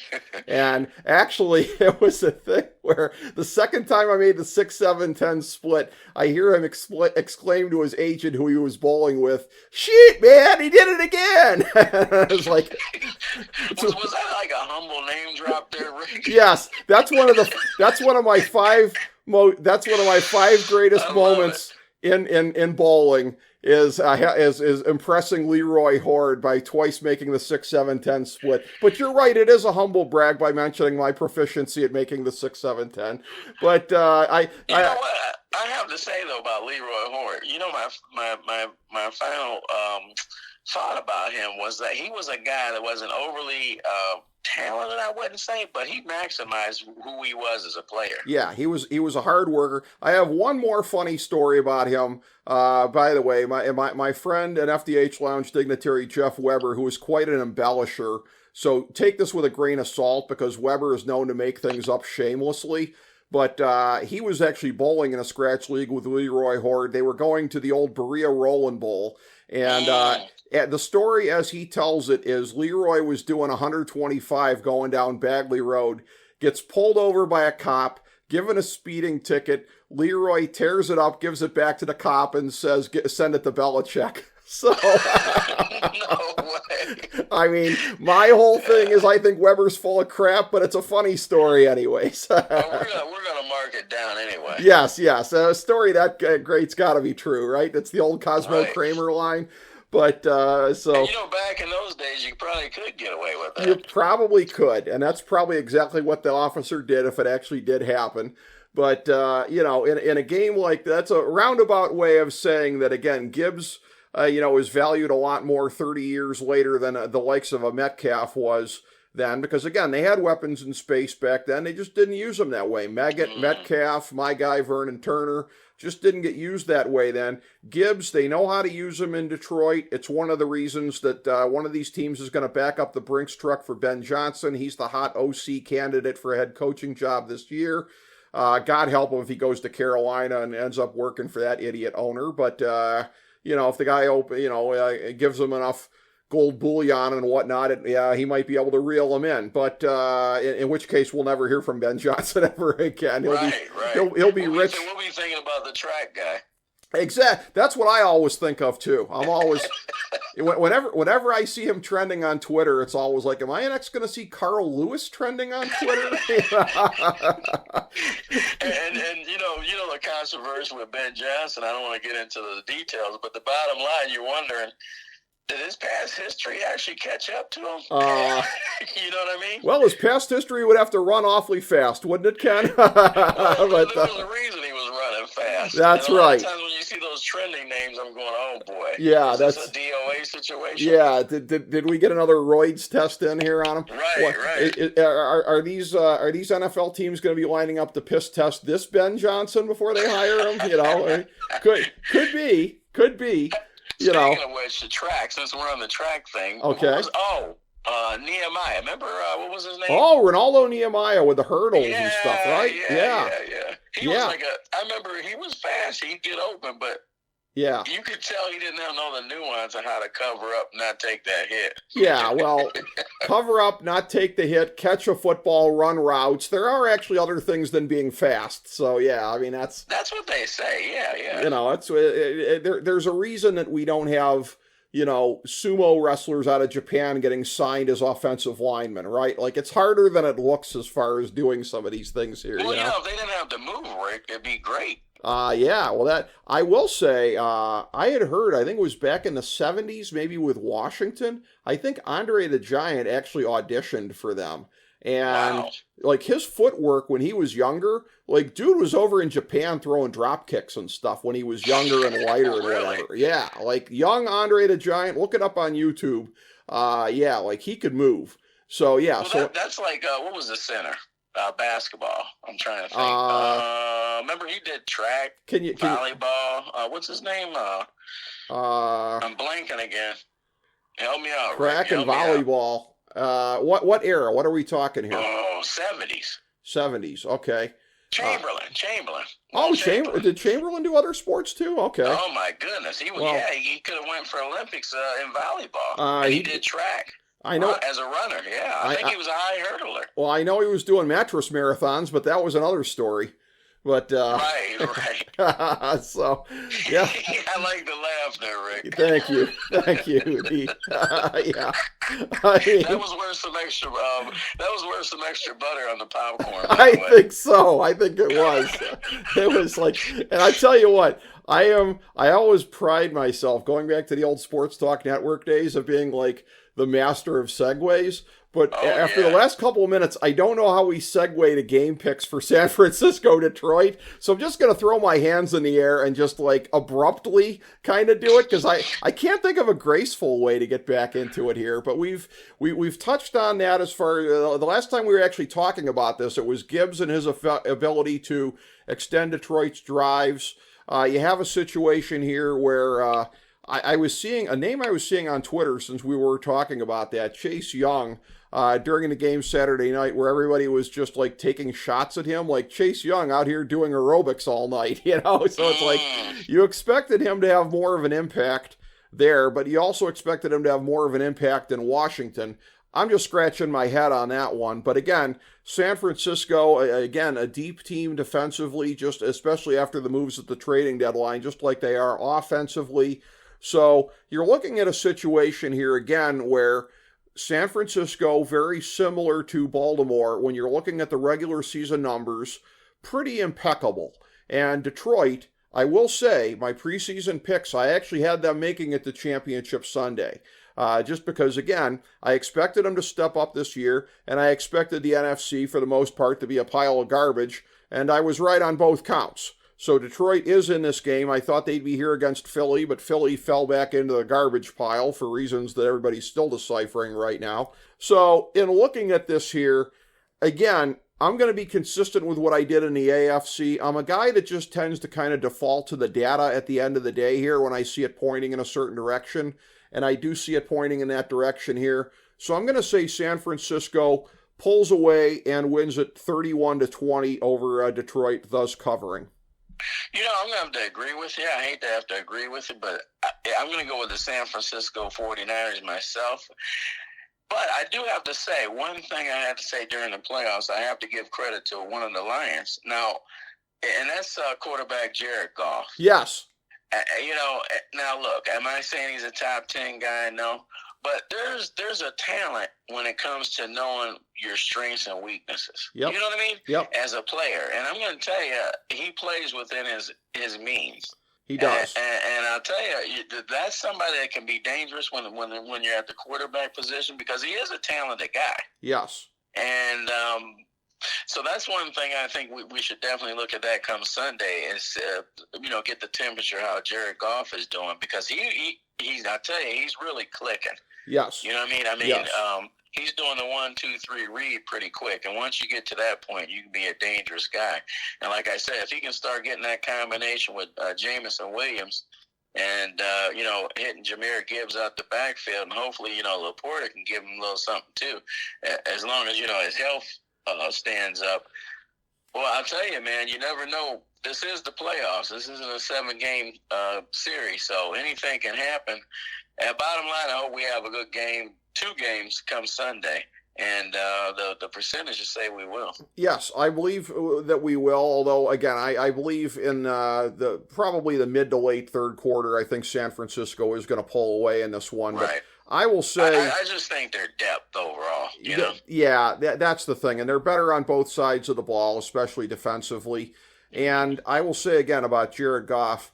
And actually, it was a thing where the second time I made the 6-7-10 split, I hear him exclaim to his agent who he was bowling with, "Shit, man, he did it again!" I was like, was that like a humble name drop there, Rick? Yes, that's one of my five greatest moments in bowling is impressing Leroy Horde by twice making the 6-7-10 split. But you're right, it is a humble brag by mentioning my proficiency at making the 6-7-10. But you know what I have to say though about Leroy Horde. You know, my final thought about him was that he was a guy that wasn't overly talented, I wouldn't say, but he maximized who he was as a player. Yeah, he was a hard worker. I have one more funny story about him. By the way, my friend and FDH Lounge Dignitary Jeff Weber, who is quite an embellisher. So take this with a grain of salt because Weber is known to make things up shamelessly. But he was actually bowling in a scratch league with Leroy Horde. They were going to the old Berea Rollin' Bowl. And the story as he tells it is Leroy was doing 125 going down Bagley Road, gets pulled over by a cop, given a speeding ticket. Leroy tears it up, gives it back to the cop, and says, "Send it to Belichick." So, No way. I mean, my whole thing is I think Weber's full of crap, but it's a funny story anyways. Well, we're gonna mark it down anyway. Yes. A story that great's got to be true, right? It's the old Cosmo Right. Kramer line. But so And, back in those days, you probably could get away with that. you probably could, and that's probably exactly what the officer did if it actually did happen. But in a game like that's a roundabout way of saying that again, Gibbs, is valued a lot more 30 years later than the likes of a Metcalf was then, because again, they had weapons in space back then. They just didn't use them that way. Metcalf, my guy Vernon Turner, just didn't get used that way then. Gibbs, they know how to use him in Detroit. It's one of the reasons that one of these teams is going to back up the Brinks truck for Ben Johnson. He's the hot OC candidate for a head coaching job this year. God help him if he goes to Carolina and ends up working for that idiot owner. But, if the guy, gives him enough gold bullion and whatnot, he might be able to reel him in. But in which case, we'll never hear from Ben Johnson ever again. He'll be rich. We'll be thinking about the track guy. Exactly. That's what I always think of too. I'm always, whenever I see him trending on Twitter, it's always like, am I next going to see Carl Lewis trending on Twitter? and the controversy with Ben Johnson. I don't want to get into the details, but the bottom line, you're wondering, did his past history actually catch up to him? You know what I mean? Well, his past history would have to run awfully fast, wouldn't it, Ken? There was a reason he was running fast. That's right. A lot right. of times when you see those trending names, I'm going, oh boy. Yeah, that's a DOA situation. Yeah, did we get another roids test in here on him? Right. Are these NFL teams going to be lining up to piss test this Ben Johnson before they hire him? Could be. Speaking of which, the track, since we're on the track thing. Okay. Nehemiah. Remember, what was his name? Oh, Ronaldo Nehemiah with the hurdles and stuff, right? Yeah. He was I remember he was fast. He'd get open, but you could tell he didn't know the nuance of how to cover up and not take that hit. Yeah, well, cover up, not take the hit, catch a football, run routes. There are actually other things than being fast. So, yeah, I mean, that's what they say. Yeah. There's a reason that we don't have, sumo wrestlers out of Japan getting signed as offensive linemen, right? Like, it's harder than it looks as far as doing some of these things here. Well, if they didn't have to move, Rick, it'd be great. That I will say, I had heard, I think it was back in the 70s, maybe with Washington. I think Andre the Giant actually auditioned for them. And like his footwork when he was younger, like dude was over in Japan throwing drop kicks and stuff when he was younger and lighter and whatever. Yeah, like young Andre the Giant, look it up on YouTube. yeah, like he could move. So yeah, well, that's like what was the center? Basketball. I'm trying to think. Remember he did track, volleyball. What's his name? I'm blanking again. Help me out. Track and volleyball. What era? What are we talking here? Oh, 70s. 70s. Okay. Chamberlain. Did Chamberlain do other sports too? Okay. Oh my goodness, he could have went for Olympics in volleyball. He did track. I know as a runner. Yeah, I think he was a high hurdler. Well, I know he was doing mattress marathons, but that was another story. But right. So yeah, I like the laugh there, Rick. Thank you. Yeah, that was worth some extra. That was worth some extra butter on the popcorn. I think so. I think it was. It was like, and I tell you what, I always pride myself, going back to the old Sports Talk Network days, of being like the master of segues. But after the last couple of minutes, I don't know how we segue to game picks for San Francisco, Detroit. So I'm just going to throw my hands in the air and just like abruptly kind of do it, because I can't think of a graceful way to get back into it here. But we've touched on that as far the last time we were actually talking about this. It was Gibbs and his ability to extend Detroit's drives. You have a situation here where I was seeing a name I was seeing on Twitter since we were talking about that, Chase Young. During the game Saturday night, where everybody was just like taking shots at him, like Chase Young out here doing aerobics all night, you know? So it's like you expected him to have more of an impact there, but you also expected him to have more of an impact in Washington. I'm just scratching my head on that one. But again, San Francisco, again, a deep team defensively, just especially after the moves at the trading deadline, just like they are offensively. So you're looking at a situation here again where San Francisco, very similar to Baltimore, when you're looking at the regular season numbers, pretty impeccable. And Detroit, I will say, my preseason picks, I actually had them making it to Championship Sunday. Just because, again, I expected them to step up this year, and I expected the NFC, for the most part, to be a pile of garbage, and I was right on both counts. So Detroit is in this game. I thought they'd be here against Philly, but Philly fell back into the garbage pile for reasons that everybody's still deciphering right now. So in looking at this here, again, I'm going to be consistent with what I did in the AFC. I'm a guy that just tends to kind of default to the data at the end of the day here when I see it pointing in a certain direction, and I do see it pointing in that direction here. So I'm going to say San Francisco pulls away and wins it 31-20 over Detroit, thus covering. You know, I'm going to have to agree with you. I hate to have to agree with you, but I'm going to go with the San Francisco 49ers myself. But I do have to say, one thing I have to say during the playoffs, I have to give credit to one of the Lions. Now, and that's quarterback Jared Goff. Yes. You know, now look, am I saying he's a top 10 guy? No. But there's a talent when it comes to knowing your strengths and weaknesses. Yep. You know what I mean? Yep. As a player. And I'm going to tell you, he plays within his means. He does. And I'll tell you, that's somebody that can be dangerous when you're at the quarterback position, because he is a talented guy. Yes. And so that's one thing I think we should definitely look at that come Sunday is, get the temperature how Jared Goff is doing, because he's I tell you, he's really clicking. Yes. You know what I mean? Yes. He's doing the 1, 2, 3 read pretty quick. And once you get to that point, you can be a dangerous guy. And like I said, if he can start getting that combination with Jameson Williams and, hitting Jahmyr Gibbs out the backfield, and hopefully, Laporta can give him a little something too, as long as, his health stands up. Well, I'll tell you, man, you never know. This is the playoffs. This isn't a 7-game series, so anything can happen. And bottom line, I hope we have a good game, 2 games come Sunday, and the percentages say we will. Yes, I believe that we will, although, again, I believe in probably the mid to late third quarter, I think San Francisco is going to pull away in this one. Right. But I will say... I just think their depth overall, Yeah, that's the thing, and they're better on both sides of the ball, especially defensively. And I will say again about Jared Goff,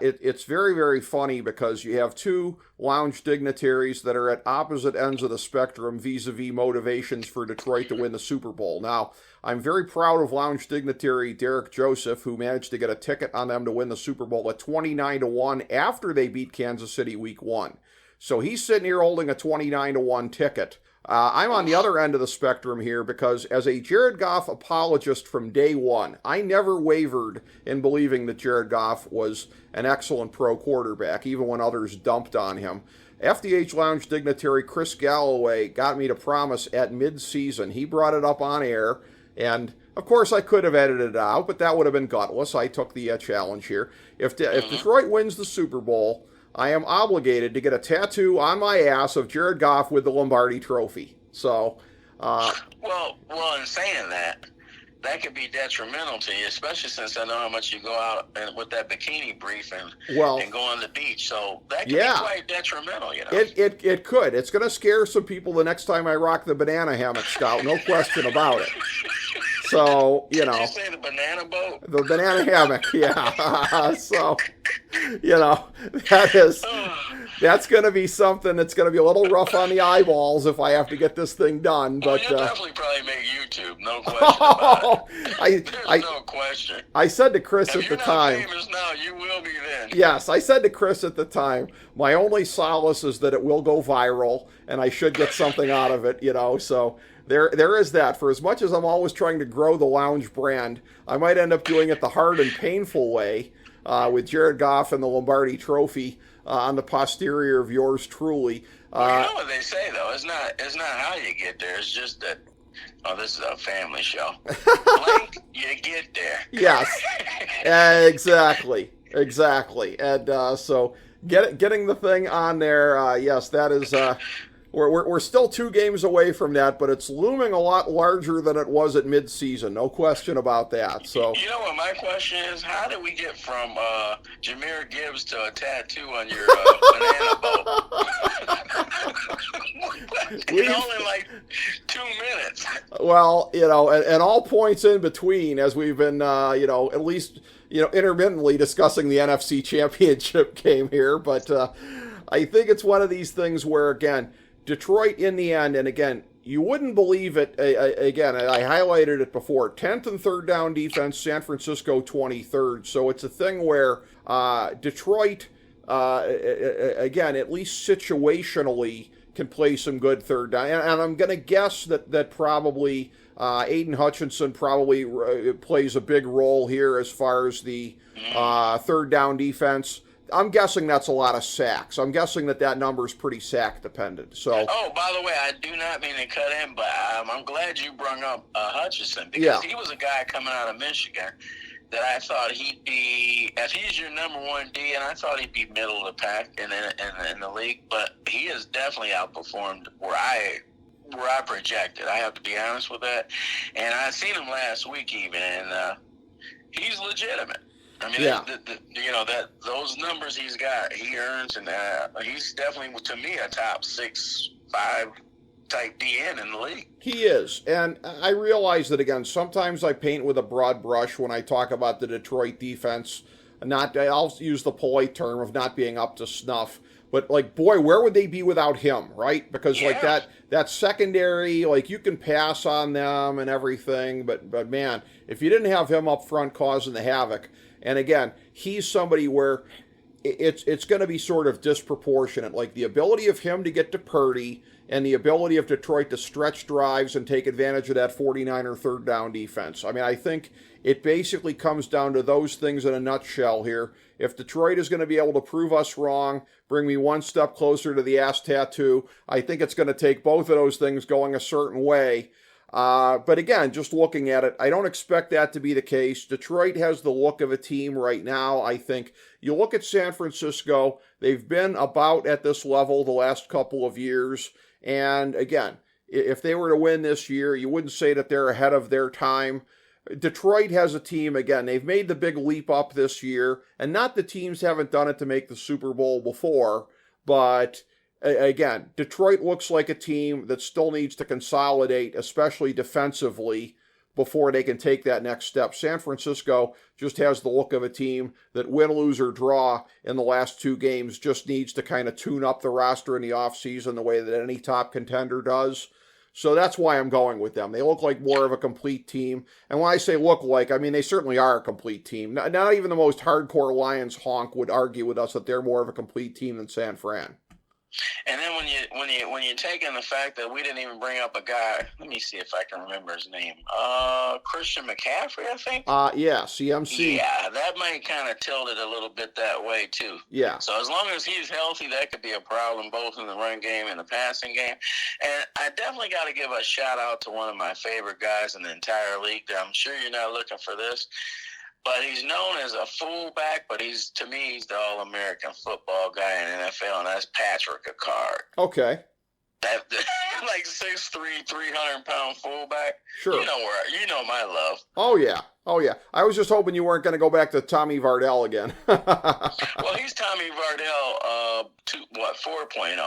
it's very, very funny because you have 2 lounge dignitaries that are at opposite ends of the spectrum vis-a-vis motivations for Detroit to win the Super Bowl. Now, I'm very proud of lounge dignitary Derek Joseph, who managed to get a ticket on them to win the Super Bowl at 29-1 after they beat Kansas City Week 1. So he's sitting here holding a 29-1 ticket. I'm on the other end of the spectrum here because as a Jared Goff apologist from day one, I never wavered in believing that Jared Goff was an excellent pro quarterback, even when others dumped on him. FDH Lounge Dignitary Chris Galloway got me to promise at mid-season. He brought it up on air, and of course I could have edited it out, but that would have been gutless. I took the challenge here. If Detroit wins the Super Bowl, I am obligated to get a tattoo on my ass of Jared Goff with the Lombardi Trophy. So, well, in saying that, that could be detrimental to you, especially since I know how much you go out and with that bikini brief and go on the beach. So that could be quite detrimental, you know. It could. It's going to scare some people the next time I rock the banana hammock, Scout. No question about it. So, you know. Did you say the banana boat? The banana hammock, yeah. So, you know, that's going to be something that's going to be a little rough on the eyeballs if I have to get this thing done. But you'll definitely probably make YouTube, no question about it. There's no question. I said to Chris at the time. If you're not famous now, you will be then. Yes, I said to Chris at the time, my only solace is that it will go viral, and I should get something out of it, you know, so... There is that. For as much as I'm always trying to grow the Lounge brand, I might end up doing it the hard and painful way with Jared Goff and the Lombardi Trophy on the posterior of yours truly. Well, you know what they say, though. It's not how you get there. It's just that, this is a family show. Blank, you get there. Yes, exactly. And so getting the thing on there, yes, that is... We're still 2 games away from that, but it's looming a lot larger than it was at midseason. No question about that. So you know what my question is? How did we get from Jahmyr Gibbs to a tattoo on your banana boat? In only like 2 minutes. Well, you know, and all points in between, as we've been, at least, intermittently discussing the NFC Championship game here. But I think it's one of these things where, again, Detroit in the end, and again, you wouldn't believe it, again, I highlighted it before, 10th and third down defense, San Francisco 23rd. So it's a thing where Detroit, again, at least situationally, can play some good third down. And I'm going to guess that probably Aiden Hutchinson probably plays a big role here as far as the third down defense. I'm guessing that's a lot of sacks. I'm guessing that number is pretty sack dependent. So. Oh, by the way, I do not mean to cut in, but I'm glad you brought up Hutchinson because he was a guy coming out of Michigan that I thought he'd be, if he's your number 1 D, and I thought he'd be middle of the pack in the league, but he has definitely outperformed where I projected. I have to be honest with that. And I seen him last week even, and he's legitimate. I mean, that those numbers he's got, he earns, and he's definitely, to me, a top 6-5 type DN in the league. He is, and I realize that, again, sometimes I paint with a broad brush when I talk about the Detroit defense. I'll use the polite term of not being up to snuff, but, like, boy, where would they be without him, right? Because, like, that secondary, like, you can pass on them and everything, but man, if you didn't have him up front causing the havoc. And again, he's somebody where it's going to be sort of disproportionate. Like the ability of him to get to Purdy and the ability of Detroit to stretch drives and take advantage of that 49er third down defense. I mean, I think it basically comes down to those things in a nutshell here. If Detroit is going to be able to prove us wrong, bring me one step closer to the ass tattoo, I think it's going to take both of those things going a certain way. But again, just looking at it, I don't expect that to be the case. Detroit has the look of a team right now. I think you look at San Francisco, they've been about at this level the last couple of years. And again, if they were to win this year, you wouldn't say that they're ahead of their time. Detroit has a team, again, they've made the big leap up this year. And not that teams haven't done it to make the Super Bowl before, but again, Detroit looks like a team that still needs to consolidate, especially defensively, before they can take that next step. San Francisco just has the look of a team that win, lose, or draw in the last 2 games just needs to kind of tune up the roster in the offseason the way that any top contender does. So that's why I'm going with them. They look like more of a complete team. And when I say look like, I mean they certainly are a complete team. Not even the most hardcore Lions honk would argue with us that they're more of a complete team than San Fran. And then when you take in the fact that we didn't even bring up a guy, let me see if I can remember his name. Christian McCaffrey, I think. Yeah, CMC. Yeah, that might kind of tilt it a little bit that way too. Yeah. So as long as he's healthy, that could be a problem both in the run game and the passing game. And I definitely got to give a shout out to one of my favorite guys in the entire league. I'm sure you're not looking for this, but he's known as a fullback, but he's the All-American football guy in the NFL, and that's Patrick Ricard. Okay. That like 6'3", 300-pound fullback. Sure. You know my love. Oh yeah. I was just hoping you weren't going to go back to Tommy Vardell again. Well, he's Tommy Vardell 4.0.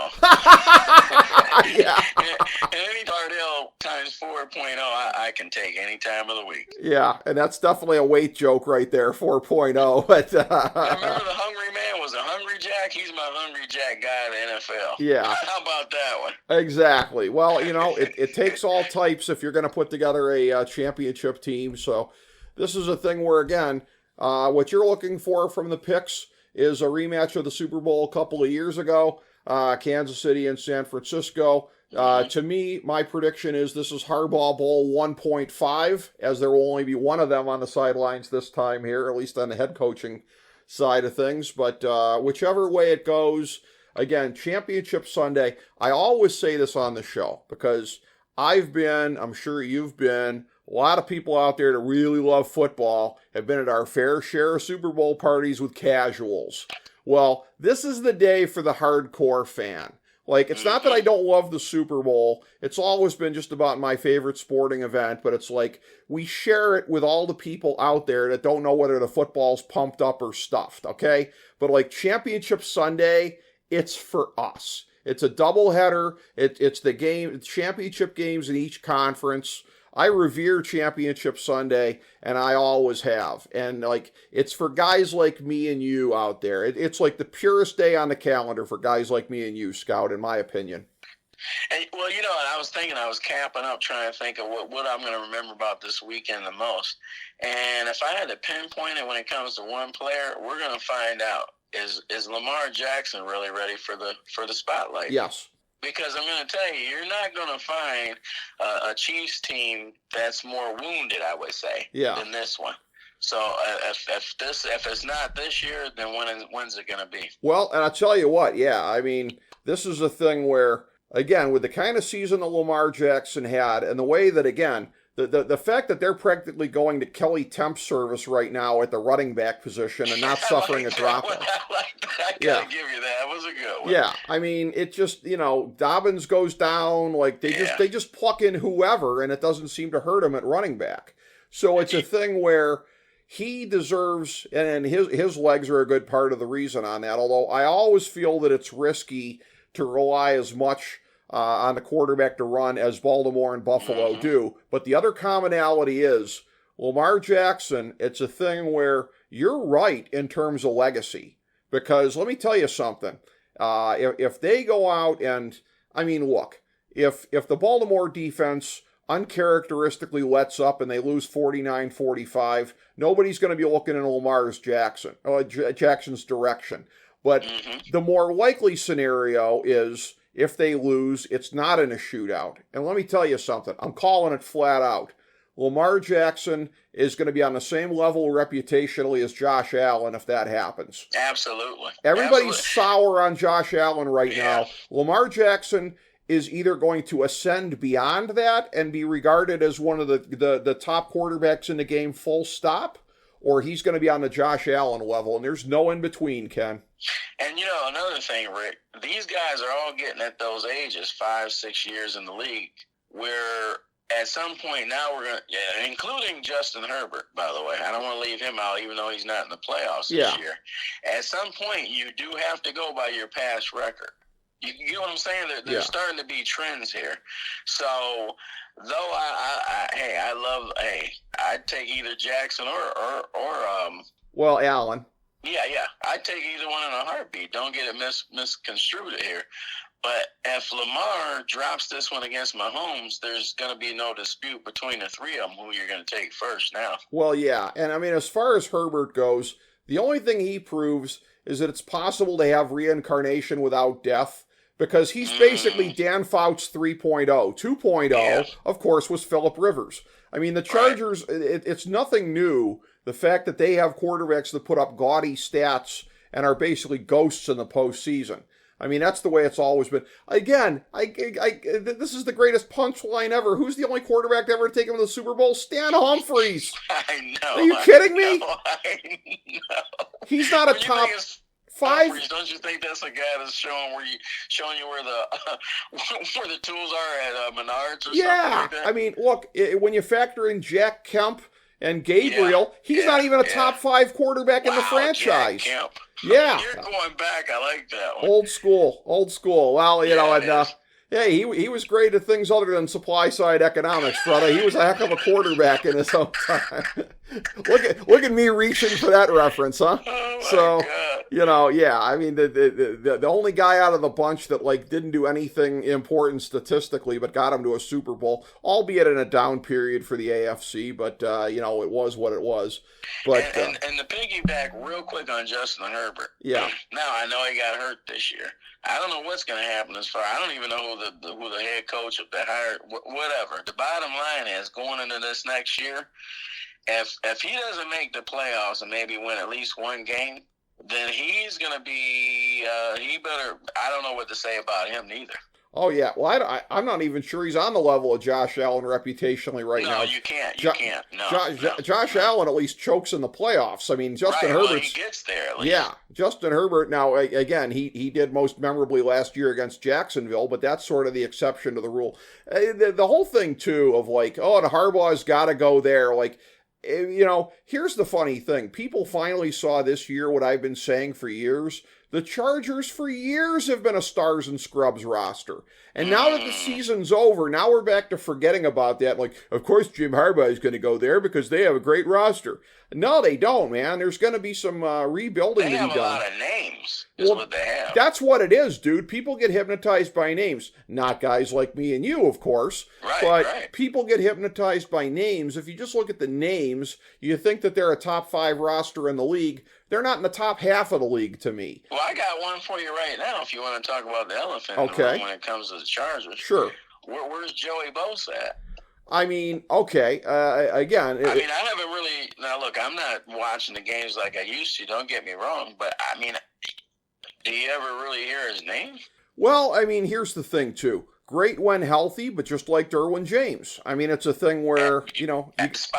Yeah. And any Vardell times 4.0, I can take any time of the week. Yeah, and that's definitely a weight joke right there, 4.0. But remember the Hungry Man was a Hungry Jack? He's my Hungry Jack guy in the NFL. Yeah. How about that one? Exactly. Well, it takes all types if you're going to put together a championship team. So this is a thing where, again, what you're looking for from the picks is a rematch of the Super Bowl a couple of years ago, Kansas City and San Francisco. To me, my prediction is this is Harbaugh Bowl 1.5, as there will only be one of them on the sidelines this time here, at least on the head coaching side of things. But whichever way it goes, again, Championship Sunday, I always say this on the show because I'm sure you've been, a lot of people out there that really love football have been at our fair share of Super Bowl parties with casuals. Well, this is the day for the hardcore fan. Like, it's not that I don't love the Super Bowl. It's always been just about my favorite sporting event, but it's like we share it with all the people out there that don't know whether the football's pumped up or stuffed, okay? But like Championship Sunday, it's for us. It's a doubleheader. It's the game, championship games in each conference. I revere Championship Sunday, and I always have. And, like, it's for guys like me and you out there. It's like the purest day on the calendar for guys like me and you, Scout, in my opinion. And, well, I was thinking, I was camping up trying to think of what I'm going to remember about this weekend the most. And if I had to pinpoint it when it comes to one player, we're going to find out. Is Lamar Jackson really ready for the spotlight? Yes. Because I'm going to tell you, you're not going to find a Chiefs team that's more wounded, I would say, than this one. So if it's not this year, then when's it going to be? Well, and I'll tell you what, I mean, this is a thing where, again, with the kind of season that Lamar Jackson had, and the way that, again, the fact that they're practically going to Kelly Temp service right now at the running back position and not suffering a drop-off. I gotta give you that. That was a good one. Yeah, I mean, it just, Dobbins goes down, like they just pluck in whoever, and it doesn't seem to hurt him at running back. So it's a thing where he deserves, and his legs are a good part of the reason on that, although I always feel that it's risky to rely as much on the quarterback to run as Baltimore and Buffalo do. But the other commonality is Lamar Jackson, it's a thing where you're right in terms of legacy. Because let me tell you something. If they go out and, I mean, look, if the Baltimore defense uncharacteristically lets up and they lose 49-45, nobody's going to be looking in Jackson's direction. But the more likely scenario is if they lose, it's not in a shootout. And let me tell you something. I'm calling it flat out. Lamar Jackson is going to be on the same level reputationally as Josh Allen if that happens. Absolutely. Everybody's sour on Josh Allen right now. Lamar Jackson is either going to ascend beyond that and be regarded as one of the top quarterbacks in the game full stop, or he's going to be on the Josh Allen level, and there's no in between, Ken. And, another thing, Rick, these guys are all getting at those ages, 5-6 years in the league, where at some point now we're going to, including Justin Herbert, by the way. I don't want to leave him out, even though he's not in the playoffs this year. At some point, you do have to go by your past record. You know what I'm saying? There's starting to be trends here. So, though I'd take either Jackson or Allen. Yeah, I'd take either one in a heartbeat. Don't get it misconstrued here. But if Lamar drops this one against Mahomes, there's going to be no dispute between the three of them who you're going to take first now. Well, yeah. And I mean, as far as Herbert goes, the only thing he proves is that it's possible to have reincarnation without death, because he's basically Dan Fouts 3.0. 2.0, of course, was Phillip Rivers. I mean, the Chargers, it's nothing new. The fact that they have quarterbacks that put up gaudy stats and are basically ghosts in the postseason. I mean, that's the way it's always been. Again, this is the greatest punchline ever. Who's the only quarterback to ever take him to the Super Bowl? Stan Humphries. I know. Are you kidding me? I know. He's not a top 5. Humphries, don't you think that's a guy that's showing you where the tools are at Menards or something like that? I mean, look, when you factor in Jack Kemp and Gabriel, he's not even a top 5 quarterback in the franchise. Jack Kemp. Yeah. You're going back. I like that one. Old school. Well, you know, and he was great at things other than supply side economics, brother. He was a heck of a quarterback in his own time. look at me reaching for that reference, huh? Oh my God. You know, I mean, the only guy out of the bunch that didn't do anything important statistically, but got him to a Super Bowl, albeit in a down period for the AFC. But you know, it was what it was. But and the piggyback real quick on Justin Herbert. Yeah. Now I know he got hurt this year. I don't know what's going to happen as far. I don't even know who the head coach of the hired. Whatever. The bottom line is going into this next year. If he doesn't make the playoffs and maybe win at least one game, then he's going to be. He better. I don't know what to say about him neither. Oh, yeah. Well, I'm not even sure he's on the level of Josh Allen reputationally right now. No, you can't. You can't. No, Josh Allen at least chokes in the playoffs. I mean, Justin Herbert. Well, he gets there at least. Yeah. Justin Herbert, now, again, he did most memorably last year against Jacksonville, but that's sort of the exception to the rule. The whole thing, too, of and Harbaugh's got to go there. You know, here's the funny thing. People finally saw this year what I've been saying for years. The Chargers for years have been a stars and scrubs roster. And now that the season's over, now we're back to forgetting about that. Of course, Jim Harbaugh is going to go there because they have a great roster. No, they don't, man. There's going to be some rebuilding to be done. They have a lot of names, what they have. That's what it is, dude. People get hypnotized by names. Not guys like me and you, of course. But people get hypnotized by names. If you just look at the names, you think that they're a top 5 roster in the league. They're not in the top half of the league to me. Well, I got one for you right now if you want to talk about the elephant in the room when it comes to the Chargers. Sure. Where's Joey Bosa at? I mean, okay, again... I haven't really... Now, look, I'm not watching the games like I used to, don't get me wrong, but, I mean, do you ever really hear his name? Well, I mean, here's the thing, too. Great when healthy, but just like Derwin James. I mean, it's a thing where, you know... Spot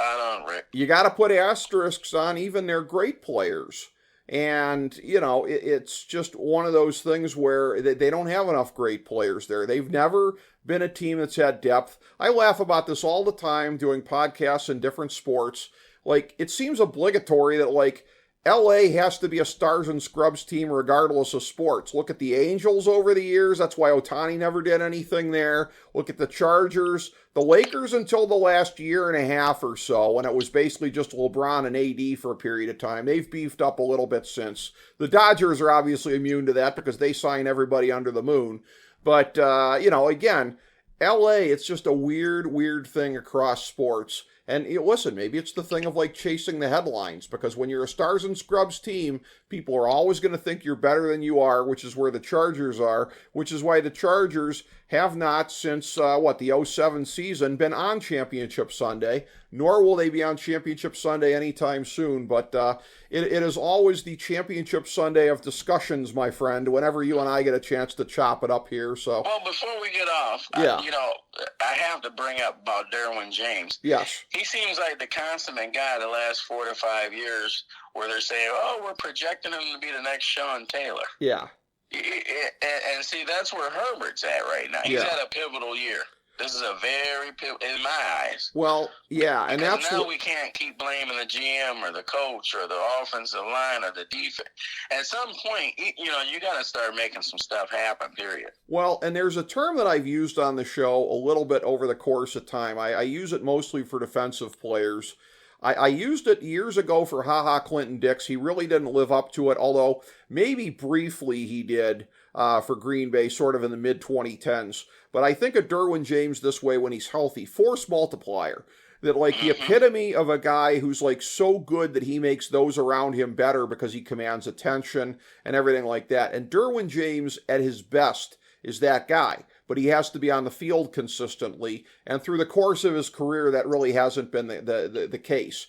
on, Rick. You got to put asterisks on even their great players. And, you know, it's just one of those things where they don't have enough great players there. They've never been a team that's had depth. I laugh about this all the time doing podcasts in different sports. It seems obligatory that, LA has to be a stars and scrubs team regardless of sports. Look at the Angels over the years. That's why Ohtani never did anything there. Look at the Chargers. The Lakers until the last year and a half or so, when it was basically just LeBron and AD for a period of time. They've beefed up a little bit since. The Dodgers are obviously immune to that because they sign everybody under the moon. But, you know, again, LA, it's just a weird thing across sports. And listen, maybe it's the thing of chasing the headlines, because when you're a stars and scrubs team, people are always going to think you're better than you are, which is where the Chargers are, which is why the Chargers have not since, the 07 season been on Championship Sunday, nor will they be on Championship Sunday anytime soon. But it is always the Championship Sunday of discussions, my friend, whenever you and I get a chance to chop it up here. So, well, before we get off, I have to bring up about Derwin James. Yes. He seems like the consummate guy the last 4 to 5 years where they're saying, we're projecting him to be the next Sean Taylor. Yeah. And see, that's where Herbert's at right now. He's had a pivotal year. This is a very pivotal, in my eyes. Well, yeah, and because that's now we can't keep blaming the GM or the coach or the offensive line or the defense. At some point, you got to start making some stuff happen, period. Well, and there's a term that I've used on the show a little bit over the course of time. I use it mostly for defensive players. I used it years ago for Clinton Dix. He really didn't live up to it, although maybe briefly he did for Green Bay, sort of in the mid-2010s. But I think of Derwin James this way when he's healthy. Force multiplier. that like the epitome of a guy who's like so good that he makes those around him better because he commands attention and everything like that. And Derwin James at his best is that guy, but he has to be on the field consistently. And through the course of his career, that really hasn't been the case.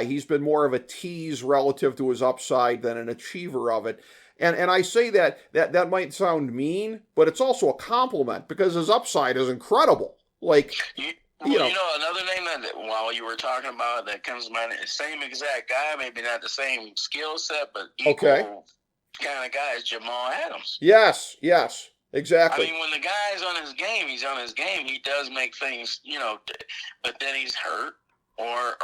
He's been more of a tease relative to his upside than an achiever of it. And I say that might sound mean, but it's also a compliment because his upside is incredible. Like, you know, another name that while you were talking about that comes to mind, the same exact guy, maybe not the same skill set, but equal kind of guy is Jamal Adams. Yes, exactly. I mean, when the guy's on his game, he's on his game. He does make things, but then he's hurt, or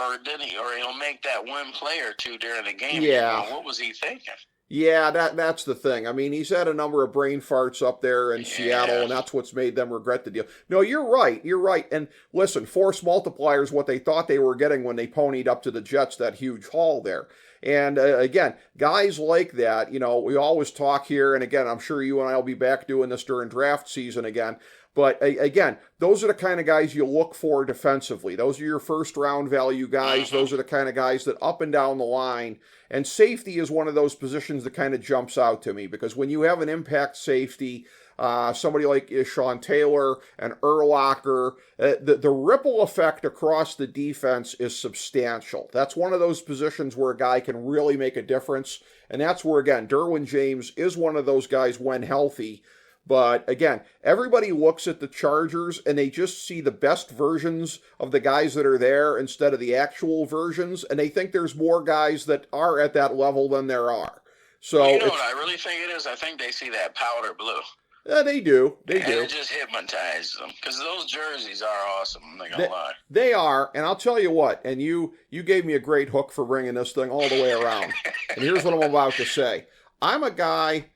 he'll make that one play or two during the game. Yeah. What was he thinking? Yeah, that's the thing. I mean, he's had a number of brain farts up there in Seattle, and that's what's made them regret the deal. No, you're right. And listen, force multiplier is what they thought they were getting when they ponied up to the Jets that huge haul there. And again, guys like that, we always talk here, and again, I'm sure you and I will be back doing this during draft season again. But again, those are the kind of guys you look for defensively. Those are your first round value guys. Those are the kind of guys that up and down the line. And safety is one of those positions that kind of jumps out to me because when you have an impact safety, somebody like Sean Taylor and Urlacher, the ripple effect across the defense is substantial. That's one of those positions where a guy can really make a difference. And that's where, again, Derwin James is one of those guys when healthy. But again, everybody looks at the Chargers and they just see the best versions of the guys that are there instead of the actual versions, and they think there's more guys that are at that level than there are. So what I really think it is? I think they see that powder blue. Yeah, they do. And it just hypnotizes them because those jerseys are awesome. I'm not gonna lie. They are, and I'll tell you what. And you gave me a great hook for bringing this thing all the way around. And here's what I'm about to say. I'm a guy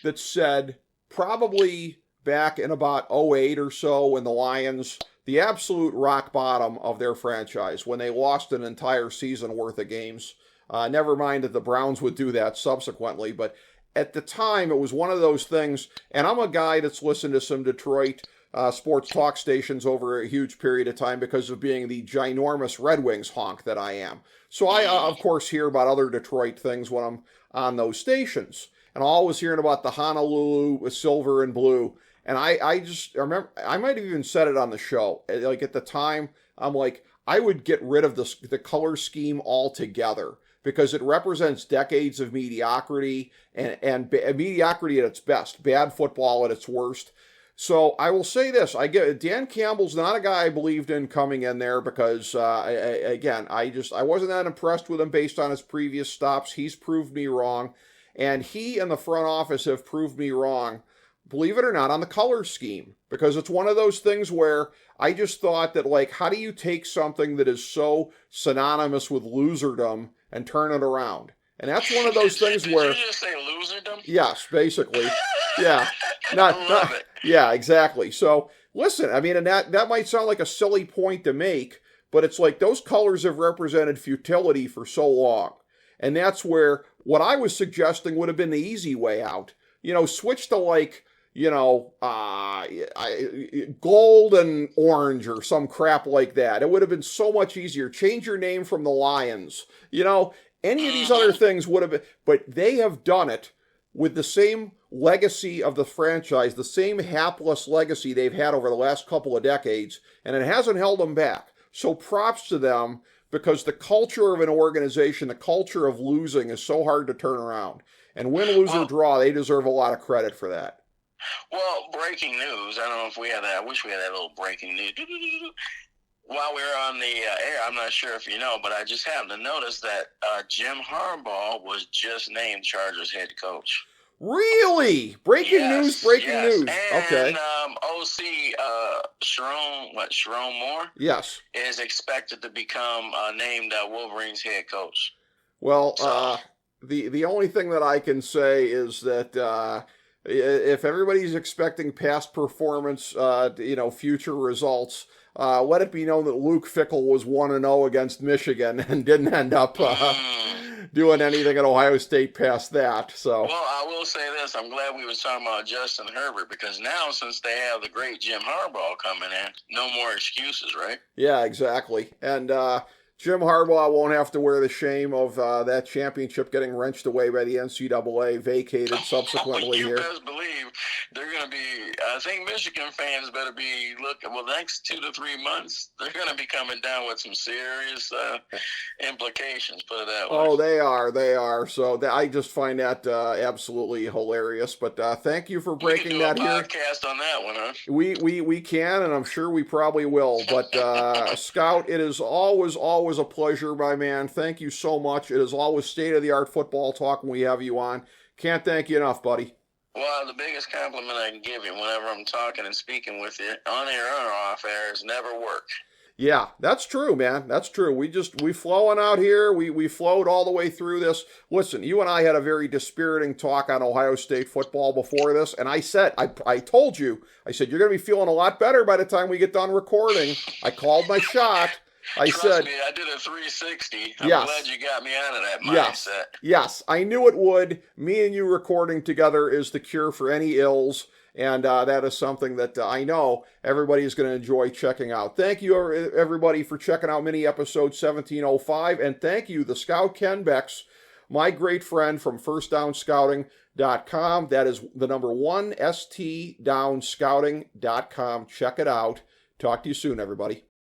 that said, probably back in about 2008 or so when the Lions, the absolute rock bottom of their franchise, when they lost an entire season worth of games. Never mind that the Browns would do that subsequently, but at the time it was one of those things, and I'm a guy that's listened to some Detroit sports talk stations over a huge period of time because of being the ginormous Red Wings honk that I am. So I, of course, hear about other Detroit things when I'm on those stations. And I'm always hearing about the Honolulu with silver and blue. And I just remember, I might have even said it on the show. Like at the time, I'm like, I would get rid of the color scheme altogether because it represents decades of mediocrity and mediocrity at its best, bad football at its worst. So I will say this, Dan Campbell's not a guy I believed in coming in there because, I wasn't that impressed with him based on his previous stops. He's proved me wrong. And he and the front office have proved me wrong, believe it or not, on the color scheme. Because it's one of those things where I just thought that, like, how do you take something that is so synonymous with loserdom and turn it around? And that's one of those things where... Did you just say loserdom? Yes, basically. Yeah. Love it. Yeah, exactly. So, listen, I mean, and that might sound like a silly point to make, but it's like those colors have represented futility for so long. And that's where what I was suggesting would have been the easy way out. Switch to like, gold and orange or some crap like that. It would have been so much easier. Change your name from the Lions. Any of these other things would have been, but they have done it with the same legacy of the franchise, the same hapless legacy they've had over the last couple of decades, and it hasn't held them back. So props to them, because the culture of an organization, the culture of losing is so hard to turn around. And win, lose, or draw, they deserve a lot of credit for that. Well, breaking news. I don't know if we had that. I wish we had that little breaking news. While we were on the air, I'm not sure if you know, but I just happened to notice that Jim Harbaugh was just named Chargers head coach. Really? Breaking news. And, okay. OC Sharon Moore. Yes. Is expected to become named Wolverines head coach. Well, the only thing that I can say is that if everybody's expecting past performance, future results, let it be known that Luke Fickell was 1-0 against Michigan and didn't end up doing anything at Ohio State past that. So, well, I will say this: I'm glad we were talking about Justin Herbert, because now, since they have the great Jim Harbaugh coming in, no more excuses, right? Yeah, exactly. And Jim Harbaugh won't have to wear the shame of that championship getting wrenched away by the NCAA, vacated subsequently you here. You best believe they're going to be, I think Michigan fans better be looking, well, the next 2 to 3 months, they're going to be coming down with some serious implications, put it that way. Oh, they are. So I just find that absolutely hilarious. But thank you for breaking that here. We can do a podcast on that one, huh? We can, and I'm sure we probably will. But Scout, it is always a pleasure, my man. Thank you so much. It is always state-of-the-art football talk when we have you on. Can't thank you enough, buddy. Well, the biggest compliment I can give you whenever I'm talking and speaking with you, on air or off air, is never work. Yeah, that's true, man. That's true. We flowing out here. We flowed all the way through this. Listen, you and I had a very dispiriting talk on Ohio State football before this, and I said, I told you, I said, you're going to be feeling a lot better by the time we get done recording. I called my shot. Trust me, I did a 360. I'm glad you got me out of that mindset. Yes, I knew it would. Me and you recording together is the cure for any ills, and that is something that I know everybody is going to enjoy checking out. Thank you, everybody, for checking out mini episode 1705, and thank you, the Scout Ken Becks, my great friend from firstdownscouting.com. That is the number 1, stdownscouting.com. Check it out. Talk to you soon, everybody.